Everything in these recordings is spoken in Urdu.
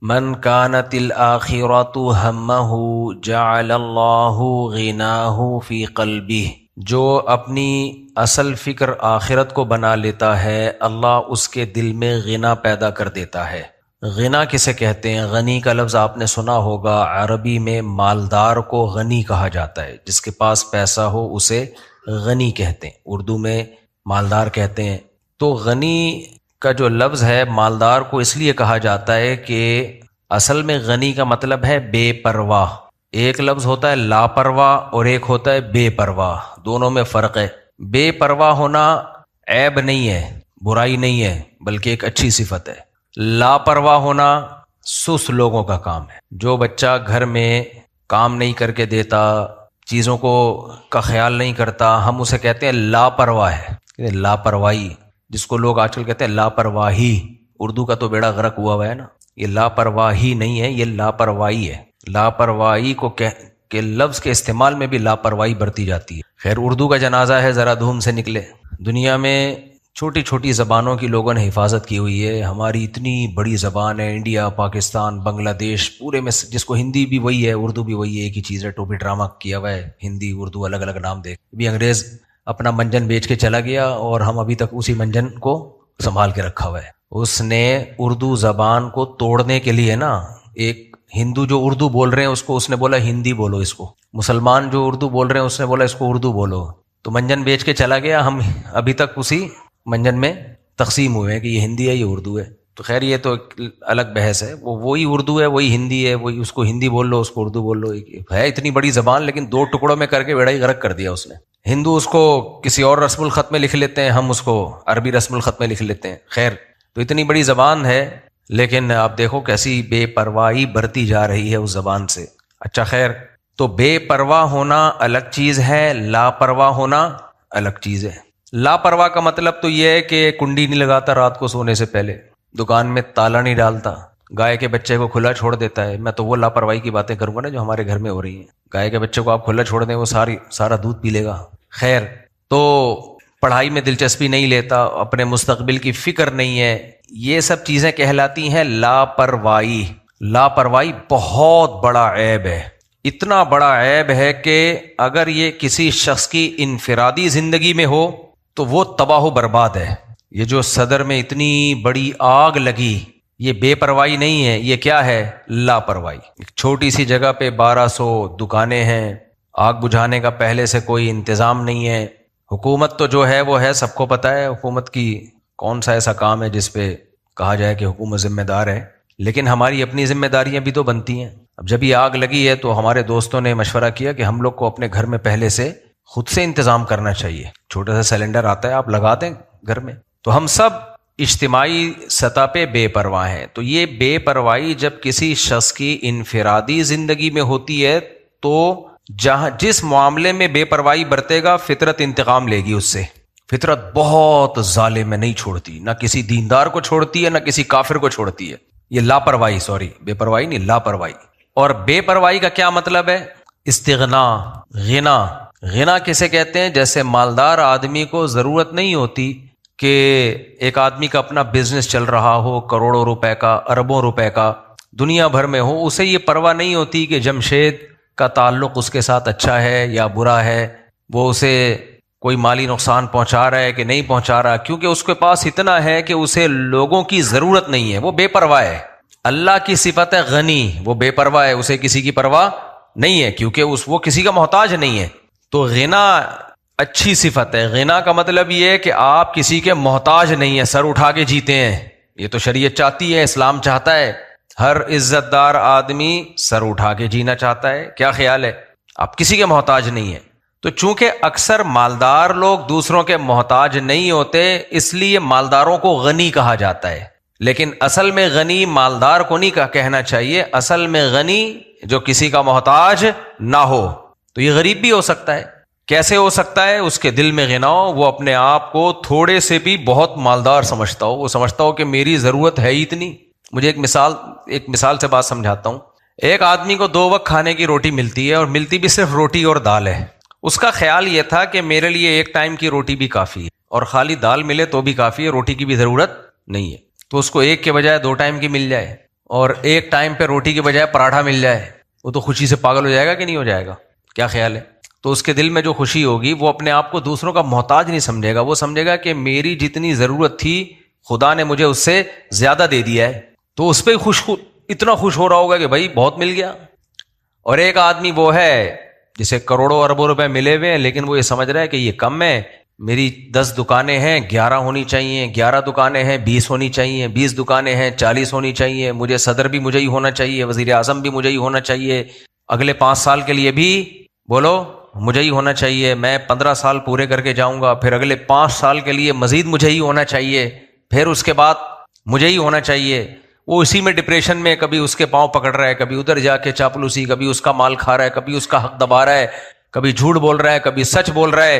من کانت الآخرۃ ہمہ جعل اللہ غناہ فی قلبہ، جو اپنی اصل فکر آخرت کو بنا لیتا ہے اللہ اس کے دل میں غنا پیدا کر دیتا ہے۔ غنا کسے کہتے ہیں؟ غنی کا لفظ آپ نے سنا ہوگا، عربی میں مالدار کو غنی کہا جاتا ہے، جس کے پاس پیسہ ہو اسے غنی کہتے ہیں، اردو میں مالدار کہتے ہیں۔ تو غنی کا جو لفظ ہے مالدار کو اس لیے کہا جاتا ہے کہ اصل میں غنی کا مطلب ہے بے پرواہ۔ ایک لفظ ہوتا ہے لاپرواہ اور ایک ہوتا ہے بے پرواہ، دونوں میں فرق ہے۔ بے پرواہ ہونا عیب نہیں ہے، برائی نہیں ہے، بلکہ ایک اچھی صفت ہے۔ لاپرواہ ہونا سست لوگوں کا کام ہے۔ جو بچہ گھر میں کام نہیں کر کے دیتا، چیزوں کا خیال نہیں کرتا، ہم اسے کہتے ہیں لاپرواہ ہے۔ لاپرواہی، جس کو لوگ آج کل کہتے ہیں لاپرواہی، اردو کا تو بیڑا غرق ہوا ہے نا۔ یہ لاپرواہی نہیں ہے، یہ لاپرواہی ہے۔ لاپرواہی کو کہ لفظ کے استعمال میں بھی لاپرواہی برتی جاتی ہے۔ خیر، اردو کا جنازہ ہے، ذرا دھوم سے نکلے۔ دنیا میں چھوٹی چھوٹی زبانوں کی لوگوں نے حفاظت کی ہوئی ہے، ہماری اتنی بڑی زبان ہے، انڈیا، پاکستان، بنگلہ دیش، پورے میں جس کو ہندی بھی وہی ہے، اردو بھی وہی ہے، ایک ہی چیز ہے، ٹوپی ڈرامہ کیا ہوا ہے، ہندی اردو الگ الگ نام دے۔ ابھی انگریز اپنا منجن بیچ کے چلا گیا اور ہم ابھی تک اسی منجن کو سنبھال کے رکھا ہوا ہے۔ اس نے اردو زبان کو توڑنے کے لیے نا، ایک ہندو جو اردو بول رہے ہیں اس نے بولا ہندی بولو اس کو، مسلمان جو اردو بول رہے ہیں اس نے بولا اس کو اردو بولو، تو منجن بیچ کے چلا گیا، ہم ابھی تک اسی منجن میں تقسیم ہوئے ہیں کہ یہ ہندی ہے یہ اردو ہے۔ تو خیر یہ تو ایک الگ بحث ہے، وہی اردو ہے، وہی ہندی ہے، وہی، اس کو ہندی بول لو اس کو اردو بول لو، ہے اتنی بڑی زبان لیکن دو ٹکڑوں میں کر کے بیڑا ہی غرق کر دیا اس نے۔ ہندو اس کو کسی اور رسم الخط میں لکھ لیتے ہیں، ہم اس کو عربی رسم الخط میں لکھ لیتے ہیں۔ خیر، تو اتنی بڑی زبان ہے لیکن آپ دیکھو کیسی بے پرواہی برتی جا رہی ہے اس زبان سے۔ اچھا خیر، تو بے پرواہ ہونا الگ چیز ہے، لاپرواہ ہونا الگ چیز ہے۔ لاپرواہ کا مطلب تو یہ ہے کہ کنڈی نہیں لگاتا رات کو سونے سے پہلے، دکان میں تالا نہیں ڈالتا، گائے کے بچے کو کھلا چھوڑ دیتا ہے۔ میں تو وہ لاپرواہی کی باتیں کروں گا نا جو ہمارے گھر میں ہو رہی ہیں۔ گائے کے بچے کو آپ کھلا چھوڑ دیں، وہ سارا دودھ پی لے گا۔ خیر، تو پڑھائی میں دلچسپی نہیں لیتا، اپنے مستقبل کی فکر نہیں ہے، یہ سب چیزیں کہلاتی ہیں لاپرواہی۔ لاپرواہی بہت بڑا عیب ہے، اتنا بڑا عیب ہے کہ اگر یہ کسی شخص کی انفرادی زندگی میں ہو تو وہ تباہ و برباد ہے۔ یہ جو صدر میں اتنی بڑی آگ لگی، یہ بے پرواہی نہیں ہے، یہ کیا ہے؟ لاپرواہی۔ ایک چھوٹی سی جگہ پہ 1200 دکانیں ہیں، آگ بجھانے کا پہلے سے کوئی انتظام نہیں ہے۔ حکومت تو جو ہے وہ ہے، سب کو پتہ ہے حکومت کی کون سا ایسا کام ہے جس پہ کہا جائے کہ حکومت ذمہ دار ہے، لیکن ہماری اپنی ذمہ داریاں بھی تو بنتی ہیں۔ اب جب یہ آگ لگی ہے تو ہمارے دوستوں نے مشورہ کیا کہ ہم لوگ کو اپنے گھر میں پہلے سے خود سے انتظام کرنا چاہیے۔ چھوٹا سا سلنڈر آتا ہے، آپ لگا دیں گھر میں۔ تو ہم سب اجتماعی سطح پہ بے پرواہ ہیں۔ تو یہ بے پرواہی جب کسی شخص کی انفرادی زندگی میں ہوتی ہے تو جس معاملے میں بے پرواہی برتے گا، فطرت انتقام لے گی اس سے۔ فطرت بہت ظالم ہے، نہیں چھوڑتی، نہ کسی دیندار کو چھوڑتی ہے نہ کسی کافر کو چھوڑتی ہے۔ یہ لاپرواہی، بے پرواہی نہیں، لاپرواہی۔ اور بے پرواہی کا کیا مطلب ہے؟ استغنا، غنا۔ غنا کسے کہتے ہیں؟ جیسے مالدار آدمی کو ضرورت نہیں ہوتی کہ ایک آدمی کا اپنا بزنس چل رہا ہو، کروڑوں روپے کا، اربوں روپے کا، دنیا بھر میں ہو، اسے یہ پرواہ نہیں ہوتی کہ جمشید کا تعلق اس کے ساتھ اچھا ہے یا برا ہے، وہ اسے کوئی مالی نقصان پہنچا رہا ہے کہ نہیں پہنچا رہا، کیونکہ اس کے پاس اتنا ہے کہ اسے لوگوں کی ضرورت نہیں ہے، وہ بے پرواہ ہے۔ اللہ کی صفت ہے غنی، وہ بے پرواہ ہے، اسے کسی کی پرواہ نہیں ہے، کیونکہ وہ کسی کا محتاج نہیں ہے۔ تو غنا اچھی صفت ہے۔ غنا کا مطلب یہ ہے کہ آپ کسی کے محتاج نہیں ہیں، سر اٹھا کے جیتے ہیں۔ یہ تو شریعت چاہتی ہے، اسلام چاہتا ہے، ہر عزت دار آدمی سر اٹھا کے جینا چاہتا ہے۔ کیا خیال ہے؟ آپ کسی کے محتاج نہیں ہیں۔ تو چونکہ اکثر مالدار لوگ دوسروں کے محتاج نہیں ہوتے، اس لیے مالداروں کو غنی کہا جاتا ہے، لیکن اصل میں غنی مالدار کو نہیں کہنا چاہیے، اصل میں غنی جو کسی کا محتاج نہ ہو۔ تو یہ غریب بھی ہو سکتا ہے۔ کیسے ہو سکتا ہے؟ اس کے دل میں غنا ہو، وہ اپنے آپ کو تھوڑے سے بھی بہت مالدار سمجھتا ہو، وہ سمجھتا ہو کہ میری ضرورت ہے ہی اتنی۔ مجھے ایک مثال سے بات سمجھاتا ہوں۔ ایک آدمی کو 2 وقت کھانے کی روٹی ملتی ہے، اور ملتی بھی صرف روٹی اور دال ہے۔ اس کا خیال یہ تھا کہ میرے لیے 1 ٹائم کی روٹی بھی کافی ہے، اور خالی دال ملے تو بھی کافی ہے، روٹی کی بھی ضرورت نہیں ہے۔ تو اس کو 1 کے بجائے 2 ٹائم کی مل جائے، اور ایک ٹائم پہ روٹی کے بجائے پراٹھا مل جائے، وہ تو خوشی سے پاگل ہو جائے گا کہ نہیں ہو جائے گا؟ کیا خیال ہے؟ تو اس کے دل میں جو خوشی ہوگی، وہ اپنے آپ کو دوسروں کا محتاج نہیں سمجھے گا، وہ سمجھے گا کہ میری جتنی ضرورت تھی خدا نے مجھے اس سے زیادہ دے دیا ہے، تو اس پہ اتنا خوش ہو رہا ہوگا کہ بھائی بہت مل گیا۔ اور ایک آدمی وہ ہے جسے کروڑوں اربوں روپے ملے ہوئے ہیں، لیکن وہ یہ سمجھ رہا ہے کہ یہ کم ہے، میری 10 دکانیں ہیں 11 ہونی چاہیے، 11 دکانیں ہیں 20 ہونی چاہیے، 20 دکانیں ہیں 40 ہونی چاہیے، مجھے صدر بھی مجھے ہی ہونا چاہیے، وزیر اعظم بھی مجھے ہی ہونا چاہیے، اگلے 5 سال کے لیے بھی بولو مجھے ہی ہونا چاہیے، میں 15 سال پورے کر کے جاؤں گا، پھر اگلے 5 سال کے لیے مزید مجھے ہی ہونا چاہیے، پھر اس کے بعد مجھے ہی ہونا چاہیے۔ وہ اسی میں ڈپریشن میں، کبھی اس کے پاؤں پکڑ رہا ہے، کبھی ادھر جا کے چاپلوسی، کبھی اس کا مال کھا رہا ہے، کبھی اس کا حق دبا رہا ہے، کبھی جھوٹ بول رہا ہے، کبھی سچ بول رہا ہے۔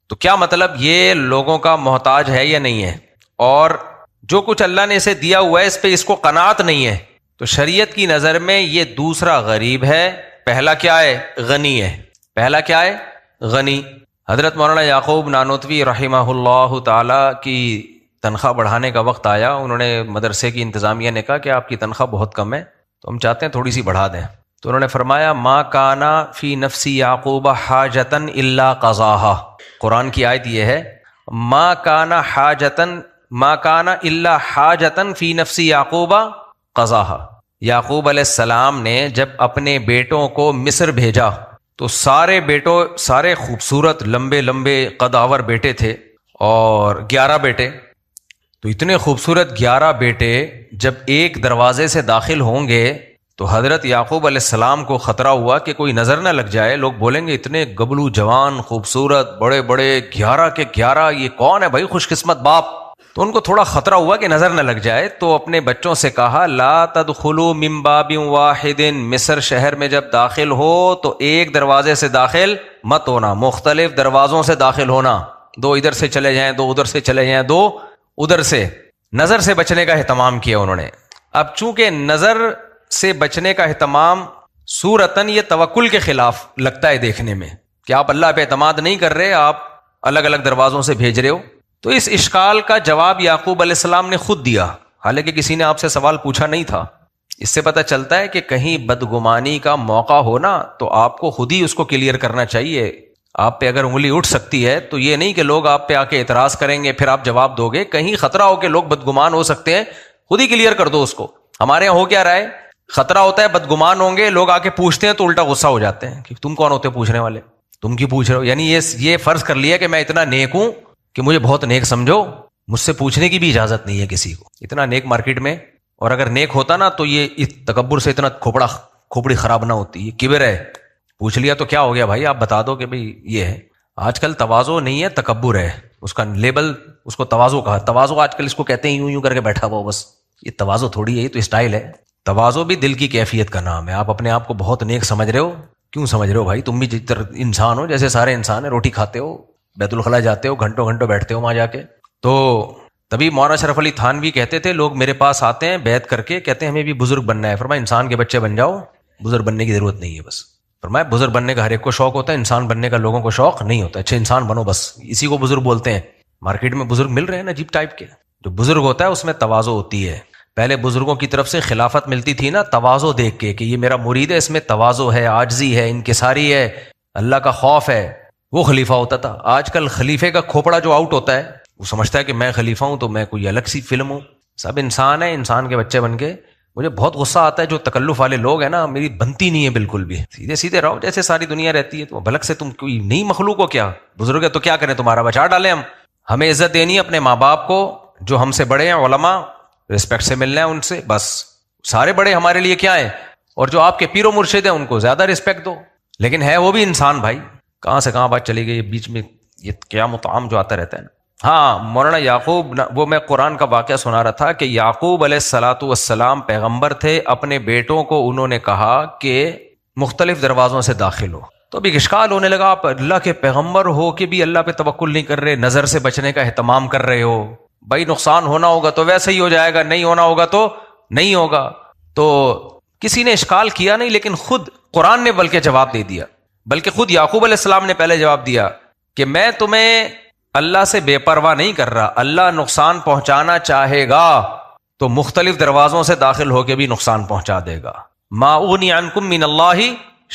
تو کیا مطلب، یہ لوگوں کا محتاج ہے یا نہیں ہے؟ اور جو کچھ اللہ نے اسے دیا ہوا ہے اس پہ اس کو قناعت نہیں ہے، تو شریعت کی نظر میں یہ دوسرا غریب ہے، پہلا کیا ہے؟ غنی ہے۔ پہلا کیا ہے؟ غنی۔ حضرت مولانا یعقوب نانوتوی رحمہ اللہ تعالی کی تنخواہ بڑھانے کا وقت آیا، انہوں نے مدرسے کی انتظامیہ نے کہا کہ آپ کی تنخواہ بہت کم ہے، تو ہم چاہتے ہیں تھوڑی سی بڑھا دیں۔ تو انہوں نے فرمایا ما کانا فی نفسی یعقوب حاجتن الا قضاہا، قرآن کی آیت یہ ہے، ما کانا الا حاجتن فی نفسی یعقوب قضاہا۔ یعقوب علیہ السلام نے جب اپنے بیٹوں کو مصر بھیجا تو سارے خوبصورت لمبے لمبے قدآور بیٹے تھے، اور 11 بیٹے، تو اتنے خوبصورت 11 بیٹے جب ایک دروازے سے داخل ہوں گے تو حضرت یعقوب علیہ السلام کو خطرہ ہوا کہ کوئی نظر نہ لگ جائے، لوگ بولیں گے اتنے گبلو جوان خوبصورت بڑے بڑے 11 کے 11، یہ کون ہے بھائی خوش قسمت باپ؟ تو ان کو تھوڑا خطرہ ہوا کہ نظر نہ لگ جائے، تو اپنے بچوں سے کہا لا تدخلوا من باب واحد، مصر شہر میں جب داخل ہو تو ایک دروازے سے داخل مت ہونا، مختلف دروازوں سے داخل ہونا، 2 ادھر سے چلے جائیں، 2 ادھر سے چلے جائیں، 2 ادھر سے۔ نظر سے بچنے کا اہتمام کیا انہوں نے۔ اب چونکہ نظر سے بچنے کا اہتمام صورتاً یہ توکل کے خلاف لگتا ہے دیکھنے میں، کہ آپ اللہ پہ اعتماد نہیں کر رہے، آپ الگ الگ دروازوں سے بھیج رہے ہو، تو اس اشکال کا جواب یعقوب علیہ السلام نے خود دیا، حالانکہ کسی نے آپ سے سوال پوچھا نہیں تھا۔ اس سے پتہ چلتا ہے کہ کہیں بدگمانی کا موقع ہونا تو آپ کو خود ہی اس کو کلیئر کرنا چاہیے۔ آپ پہ اگر انگلی اٹھ سکتی ہے تو یہ نہیں کہ لوگ آپ پہ آ کے اعتراض کریں گے پھر آپ جواب دو گے، کہیں خطرہ ہو کہ لوگ بدگمان ہو سکتے ہیں، خود ہی کلیئر کر دو اس کو۔ ہمارے یہاں ہو کیا رہا ہے، خطرہ ہوتا ہے بدگمان ہوں گے، لوگ آ کے پوچھتے ہیں تو الٹا غصہ ہو جاتے ہیں کہ تم کون ہوتے پوچھنے والے، تم کی پوچھ رہے ہو؟ یعنی یہ فرض کر لیا کہ میں اتنا نیک ہوں کہ مجھے بہت نیک سمجھو، مجھ سے پوچھنے کی بھی اجازت نہیں ہے کسی کو، اتنا نیک مارکیٹ میں۔ اور اگر نیک ہوتا نا تو یہ تکبر سے اتنا کھوپڑی خراب نہ ہوتی، یہ کبر ہے، پوچھ لیا تو کیا ہو گیا بھائی، آپ بتا دو کہ بھائی یہ ہے۔ آج کل تواضع نہیں ہے، تکبر ہے، اس کا لیبل اس کو تواضع کہا۔ تواضع آج کل اس کو کہتے ہیں یوں کر کے بیٹھا ہوا، بس یہ تواضع تھوڑی ہے، یہ تو اسٹائل ہے۔ تواضع بھی دل کی کیفیت کا نام ہے۔ آپ اپنے آپ کو بہت نیک سمجھ رہے ہو، کیوں سمجھ رہے ہو بھائی؟ تم بھی انسان ہو جیسے سارے انسان ہیں، روٹی کھاتے ہو، بیت الخلا جاتے ہو، گھنٹوں گھنٹوں بیٹھتے ہو وہاں جا کے۔ تو تبھی مولانا اشرف علی تھانوی کہتے تھے، لوگ میرے پاس آتے ہیں بیعت کر کے، کہتے ہیں ہمیں بھی بزرگ بننا ہے، فرمایا انسان کے بچے بن جاؤ، بزرگ بننے کی ضرورت نہیں ہے بس۔ فرمایا بزرگ بننے کا ہر ایک کو شوق ہوتا ہے، انسان بننے کا لوگوں کو شوق نہیں ہوتا، اچھے انسان بنو بس، اسی کو بزرگ بولتے ہیں۔ مارکیٹ میں بزرگ مل رہے ہیں نا عجیب ٹائپ کے، جو بزرگ ہوتا ہے اس میں تواضع ہوتی ہے۔ پہلے بزرگوں کی طرف سے خلافت ملتی تھی نا تواضع دیکھ کے، کہ یہ میرا مرید ہے، اس میں تواضع ہے، عاجزی ہے، انکساری ہے، اللہ کا خوف ہے، وہ خلیفہ ہوتا تھا۔ آج کل خلیفے کا کھوپڑا جو آؤٹ ہوتا ہے وہ سمجھتا ہے کہ میں خلیفہ ہوں تو میں کوئی الگ سی فلم ہوں، سب انسان ہے، انسان کے بچے بن کے۔ مجھے بہت غصہ آتا ہے جو تکلف والے لوگ ہیں نا، میری بنتی نہیں ہے بالکل بھی، سیدھے سیدھے رہو جیسے ساری دنیا رہتی ہے، تو بھلک سے تم کوئی نئی مخلوق ہو کیا؟ بزرگ ہے تو کیا کریں، تمہارا بچا ڈالیں ہم؟ ہمیں عزت دینی ہے اپنے ماں باپ کو، جو ہم سے بڑے ہیں علماء، رسپیکٹ سے ملنا ہے ان سے بس، سارے بڑے ہمارے لیے کیا ہیں، اور جو آپ کے پیر و مرشد ہیں ان کو زیادہ رسپیکٹ دو، لیکن ہے وہ بھی انسان بھائی۔ کہاں سے کہاں بات چلی گئی بیچ میں، یہ قیام و طعام جو آتا رہتا ہے نا۔ ہاں، مولانا یعقوب، وہ میں قرآن کا واقعہ سنا رہا تھا کہ یعقوب علیہ الصلاۃ والسلام پیغمبر تھے، اپنے بیٹوں کو انہوں نے کہا کہ مختلف دروازوں سے داخل ہو، تو اب ایک اشکال ہونے لگا، آپ اللہ کے پیغمبر ہو کہ بھی اللہ پہ توکل نہیں کر رہے، نظر سے بچنے کا اہتمام کر رہے ہو، بھائی نقصان ہونا ہوگا تو ویسے ہی ہو جائے گا، نہیں ہونا ہوگا تو نہیں ہوگا۔ تو کسی نے اشکال کیا نہیں، لیکن خود قرآن نے بلکہ جواب دے دیا، بلکہ خود یعقوب علیہ السلام نے پہلے جواب دیا کہ میں تمہیں اللہ سے بے پرواہ نہیں کر رہا، اللہ نقصان پہنچانا چاہے گا تو مختلف دروازوں سے داخل ہو کے بھی نقصان پہنچا دے گا. ما اغنی عنکم من اللہ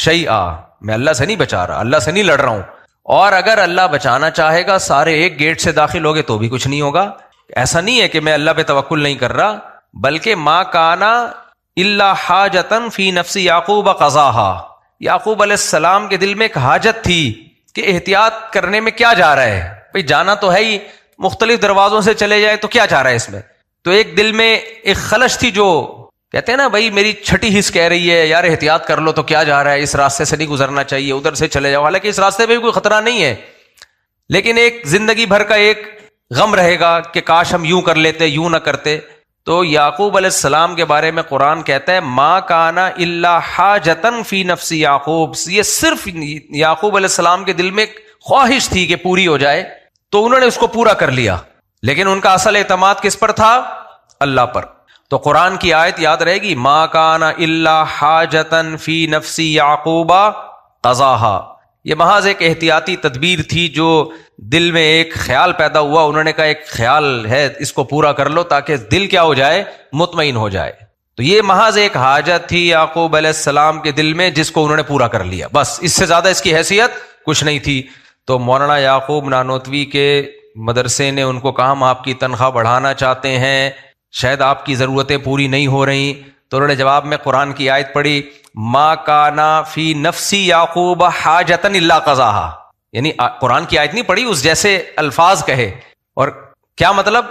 شیئا، میں اللہ سے نہیں بچا رہا، اللہ سے نہیں لڑ رہا ہوں. اور اگر اللہ بچانا چاہے گا سارے ایک گیٹ سے داخل ہوگے تو بھی کچھ نہیں ہوگا. ایسا نہیں ہے کہ میں اللہ پہ توکل نہیں کر رہا، بلکہ ما کانا الا حاجتن فی نفس یعقوب قضاها، یعقوب علیہ السلام کے دل میں ایک حاجت تھی کہ احتیاط کرنے میں کیا جا رہا ہے، بھئی جانا تو ہے ہی، مختلف دروازوں سے چلے جائے تو کیا جا رہا ہے اس میں. تو ایک دل میں ایک خلش تھی، جو کہتے ہیں نا بھائی میری چھٹی حص کہہ رہی ہے یار احتیاط کر لو، تو کیا جا رہا ہے، اس راستے سے نہیں گزرنا چاہیے، ادھر سے چلے جاؤ. حالانکہ اس راستے پہ بھی کوئی خطرہ نہیں ہے، لیکن ایک زندگی بھر کا ایک غم رہے گا کہ کاش ہم یوں کر لیتے، یوں نہ کرتے. تو یعقوب علیہ السلام کے بارے میں قرآن کہتا ہے ما کانا الا حاجتن فی نفس یعقوب، یہ صرف یعقوب علیہ السلام کے دل میں ایک خواہش تھی کہ پوری ہو جائے، تو انہوں نے اس کو پورا کر لیا. لیکن ان کا اصل اعتماد کس پر تھا؟ اللہ پر. تو قرآن کی آیت یاد رہے گی، ما کانا الا حاجتن فی نفس یعقوب قضاها. یہ محض ایک احتیاطی تدبیر تھی جو دل میں ایک خیال پیدا ہوا، انہوں نے کہا ایک خیال ہے اس کو پورا کر لو تاکہ دل کیا ہو جائے، مطمئن ہو جائے. تو یہ محض ایک حاجت تھی یعقوب علیہ السلام کے دل میں جس کو انہوں نے پورا کر لیا، بس اس سے زیادہ اس کی حیثیت کچھ نہیں تھی. تو مولانا یعقوب نانوتوی کے مدرسے نے ان کو کہا ہم آپ کی تنخواہ بڑھانا چاہتے ہیں، شاید آپ کی ضرورتیں پوری نہیں ہو رہی. تو انہوں نے جواب میں قرآن کی آیت پڑھی، ما کانا فی نفسی یعقوب حاجتن الا قضاها، یعنی قرآن کی آیت نہیں پڑھی، اس جیسے الفاظ کہے. اور کیا مطلب؟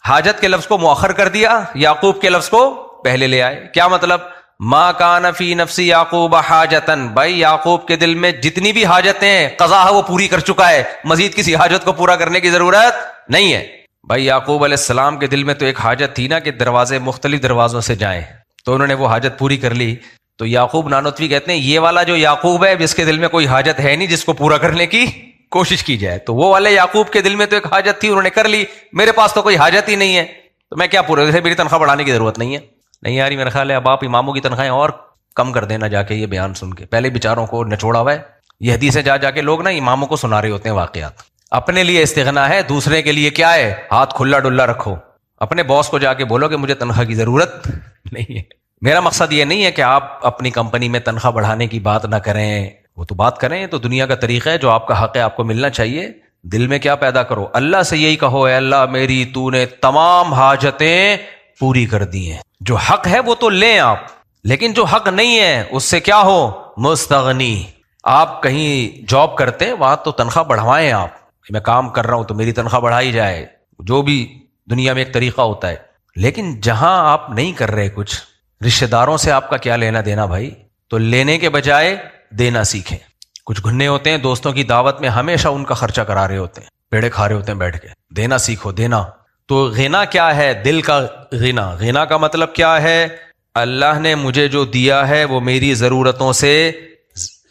حاجت کے لفظ کو مؤخر کر دیا، یعقوب کے لفظ کو پہلے لے آئے. کیا مطلب؟ ما کان فی نفسی یعقوب حاجتن، بھائی یعقوب کے دل میں جتنی بھی حاجتیں ہیں قضا وہ پوری کر چکا ہے، مزید کسی حاجت کو پورا کرنے کی ضرورت نہیں ہے. بھائی یعقوب علیہ السلام کے دل میں تو ایک حاجت تھی نا کہ دروازے مختلف دروازوں سے جائیں، تو انہوں نے وہ حاجت پوری کر لی. تو یعقوب نانوتوی کہتے ہیں یہ والا جو یعقوب ہے جس کے دل میں کوئی حاجت ہے نہیں جس کو پورا کرنے کی کوشش کی جائے، تو وہ والے یعقوب کے دل میں تو ایک حاجت تھی، انہوں نے کر لی. میرے پاس تو کوئی حاجت ہی نہیں ہے تو میں کیا پورا، میری تنخواہ بڑھانے کی ضرورت نہیں ہے. نہیں یار میرا خیال ہے اب آپ اماموں کی تنخواہیں اور کم کر دینا جا کے یہ بیان سن کے، پہلے بیچاروں کو نچوڑا ہوا ہے. یہ حدیثیں جا جا کے لوگ نا اماموں کو سنا رہے ہوتے ہیں واقعات. اپنے لیے استغنا ہے، دوسرے کے لیے کیا ہے، ہاتھ کھلا ڈلا رکھو. اپنے باس کو جا کے بولو کہ مجھے تنخواہ کی ضرورت نہیں ہے. میرا مقصد یہ نہیں ہے کہ آپ اپنی کمپنی میں تنخواہ بڑھانے کی بات نہ کریں، وہ تو بات کریں، تو دنیا کا طریقہ ہے، جو آپ کا حق ہے آپ کو ملنا چاہیے. دل میں کیا پیدا کرو، اللہ سے یہی کہو اے اللہ میری تو نے تمام حاجتیں پوری کر دی ہیں، جو حق ہے وہ تو لیں آپ، لیکن جو حق نہیں ہے اس سے کیا ہو، مستغنی. آپ کہیں جاب کرتے ہیں وہاں تو تنخواہ بڑھوائیں، آپ میں کام کر رہا ہوں تو میری تنخواہ بڑھائی جائے، جو بھی دنیا میں ایک طریقہ ہوتا ہے. لیکن جہاں آپ نہیں کر رہے کچھ، رشتہ داروں سے آپ کا کیا لینا دینا بھائی، تو لینے کے بجائے دینا سیکھیں. کچھ گھنے ہوتے ہیں دوستوں کی دعوت میں ہمیشہ ان کا خرچہ کرا رہے ہوتے ہیں، پیڑے کھا رہے ہوتے ہیں بیٹھ کے. دینا سیکھو، دینا. تو غنا کیا ہے، دل کا غنا. غنا کا مطلب کیا ہے، اللہ نے مجھے جو دیا ہے وہ میری ضرورتوں سے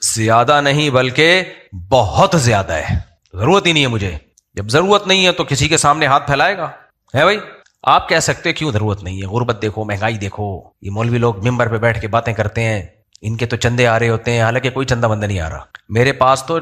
زیادہ نہیں بلکہ بہت زیادہ ہے، ضرورت ہی نہیں ہے مجھے. جب ضرورت نہیں ہے تو کسی کے سامنے ہاتھ پھیلائے گا ہے بھائی. آپ کہہ سکتے کیوں ضرورت نہیں ہے، غربت دیکھو، مہنگائی دیکھو، یہ مولوی لوگ ممبر پہ بیٹھ کے باتیں کرتے ہیں، ان کے تو چندے آ رہے ہوتے ہیں، حالانکہ کوئی چندہ بندہ نہیں آ رہا. میرے پاس تو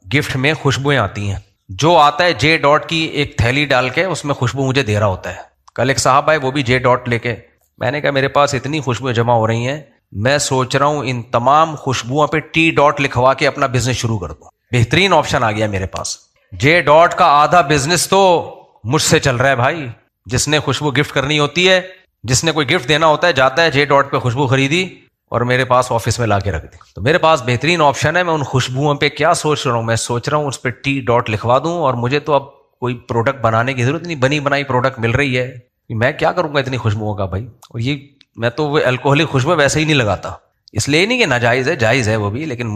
گفٹ میں خوشبوئیں آتی ہیں، جو آتا ہے جے ڈاٹ کی ایک تھیلی ڈال کے اس میں خوشبو مجھے دے رہا ہوتا ہے. کل ایک صاحب آئے وہ بھی جے ڈاٹ لے کے، میں نے کہا میرے پاس اتنی خوشبوئیں جمع ہو رہی ہیں، میں سوچ رہا ہوں ان تمام خوشبوؤں پہ ٹی ڈاٹ لکھوا کے اپنا بزنس شروع کر دوں. بہترین آپشن آ گیا میرے پاس. جے ڈاٹ کا آدھا بزنس تو مجھ سے چل رہا ہے بھائی. جس نے خوشبو گفٹ کرنی ہوتی ہے، جس نے کوئی گفٹ دینا ہوتا ہے، جاتا ہے جے ڈاٹ پہ خوشبو خریدی اور میرے پاس آفس میں لا کے رکھ دی. تو میرے پاس بہترین آپشن ہے. میں ان خوشبوؤں پہ کیا سوچ رہا ہوں، میں سوچ رہا ہوں اس پہ ٹی ڈاٹ لکھوا دوں، اور مجھے تو اب کوئی پروڈکٹ بنانے کی ضرورت نہیں، بنی بنائی پروڈکٹ مل رہی ہے. میں کیا کروں گا اتنی خوشبوؤں کا بھائی. اور یہ میں تو وہ الکوہلک خوشبو ویسے ہی نہیں لگاتا، اس لیے نہیں کہ ناجائز ہے، جائز ہے وہ بھی، لیکن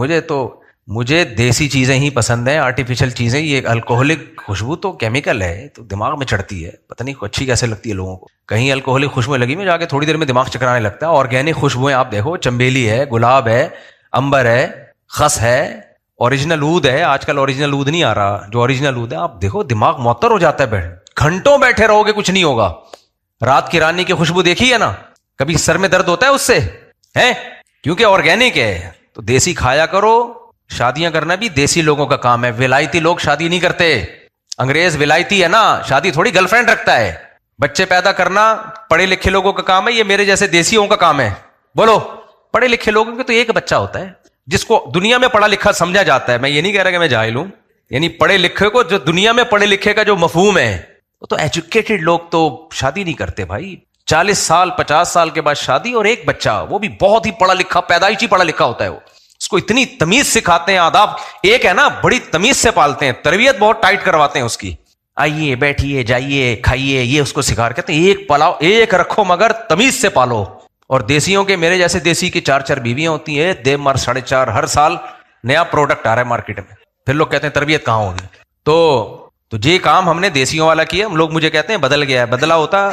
مجھے دیسی چیزیں ہی پسند ہیں، آرٹیفیشل چیزیں. یہ الکوہلک خوشبو تو کیمیکل ہے، تو دماغ میں چڑھتی ہے، پتہ نہیں اچھی کیسے لگتی ہے لوگوں کو. کہیں الکوہلک خوشبو لگی میں جا کے تھوڑی دیر میں دماغ چکرانے لگتا ہے. آرگینک خوشبوئیں آپ دیکھو، چنبیلی ہے، گلاب ہے، امبر ہے، خس ہے، اوریجنل عود ہے. آج کل اوریجنل عود نہیں آ رہا، جو اوریجنل عود ہے آپ دیکھو دماغ معطر ہو جاتا ہے. گھنٹوں بیٹھے رہو گے کچھ نہیں ہوگا. رات کی رانی کی خوشبو دیکھی ہے نا، کبھی سر میں درد ہوتا ہے اس سے ہے، کیونکہ آرگینک ہے. تو دیسی کھایا کرو. شادیاں کرنا بھی دیسی لوگوں کا کام ہے، ولایتی لوگ شادی نہیں کرتے. انگریز ولایتی ہے نا، شادی تھوڑی گرل فرینڈ رکھتا ہے. بچے پیدا کرنا پڑھے لکھے لوگوں کا کام ہے، یہ میرے جیسے دیسیوں کا کام ہے؟ بولو، پڑھے لکھے لوگوں کے تو ایک بچہ ہوتا ہے جس کو دنیا میں پڑھا لکھا سمجھا جاتا ہے. میں یہ نہیں کہہ رہا کہ میں جاہل ہوں، یعنی پڑھے لکھے کو جو دنیا میں پڑھے لکھے کا جو مفہوم ہے، وہ تو ایجوکیٹڈ لوگ تو شادی نہیں کرتے بھائی. 40 سال 50 سال کے بعد شادی، اور ایک بچہ وہ بھی بہت ہی پڑھا لکھا، پیدائشی پڑھا لکھا ہوتا ہے. وہ اس کو اتنی تمیز سکھاتے ہیں، آداب ایک ہے نا، بڑی تمیز سے پالتے ہیں، تربیت بہت ٹائٹ کرواتے ہیں اس کی. آئیے بیٹھیے جائیے کھائیے، یہ اس کو سکھا کہتے ہیں ایک پلاؤ ایک رکھو مگر تمیز سے پالو. اور دیسیوں کے، میرے جیسے دیسی کی 4 بیویاں ہوتی ہیں، دے مر 4.5، ہر سال نیا پروڈکٹ آ رہا ہے مارکیٹ میں. پھر لوگ کہتے ہیں تربیت کہاں ہوگی. تو یہ کام ہم نے دیسیوں والا کیا. ہم لوگ مجھے کہتے ہیں بدل گیا ہے، بدلا ہوتا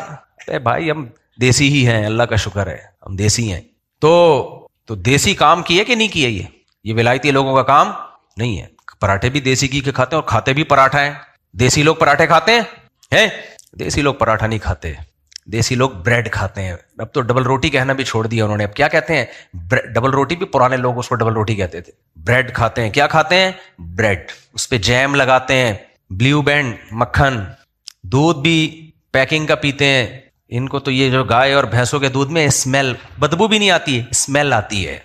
اے بھائی ہم دیسی ہی ہیں، اللہ کا شکر ہے ہم دیسی ہیں. تو دیسی کام کیے کہ نہیں کیے؟ یہ ولایتی لوگوں کا کام نہیں ہے. پراٹھے بھی دیسی گھی کے کھاتے ہیں، اور کھاتے بھی پراٹھا ہیں. دیسی لوگ پراٹھے کھاتے ہیں؟ دیسی لوگ پراٹھا نہیں کھاتے، دیسی لوگ بریڈ کھاتے ہیں. اب تو ڈبل روٹی کہنا بھی چھوڑ دیا انہوں نے. اب کیا کہتے ہیں؟ ڈبل روٹی بھی، پرانے لوگ اس کو ڈبل روٹی کہتے تھے. بریڈ کھاتے ہیں. کیا کھاتے ہیں؟ بریڈ. اس پہ جیم لگاتے ہیں، بلیو بینڈ مکھن. دودھ بھی پیکنگ کا پیتے ہیں. ان کو تو یہ جو گائے اور بھینسوں کے دودھ میں اسمیل، بدبو بھی نہیں آتی ہے، اسمیل آتی ہے.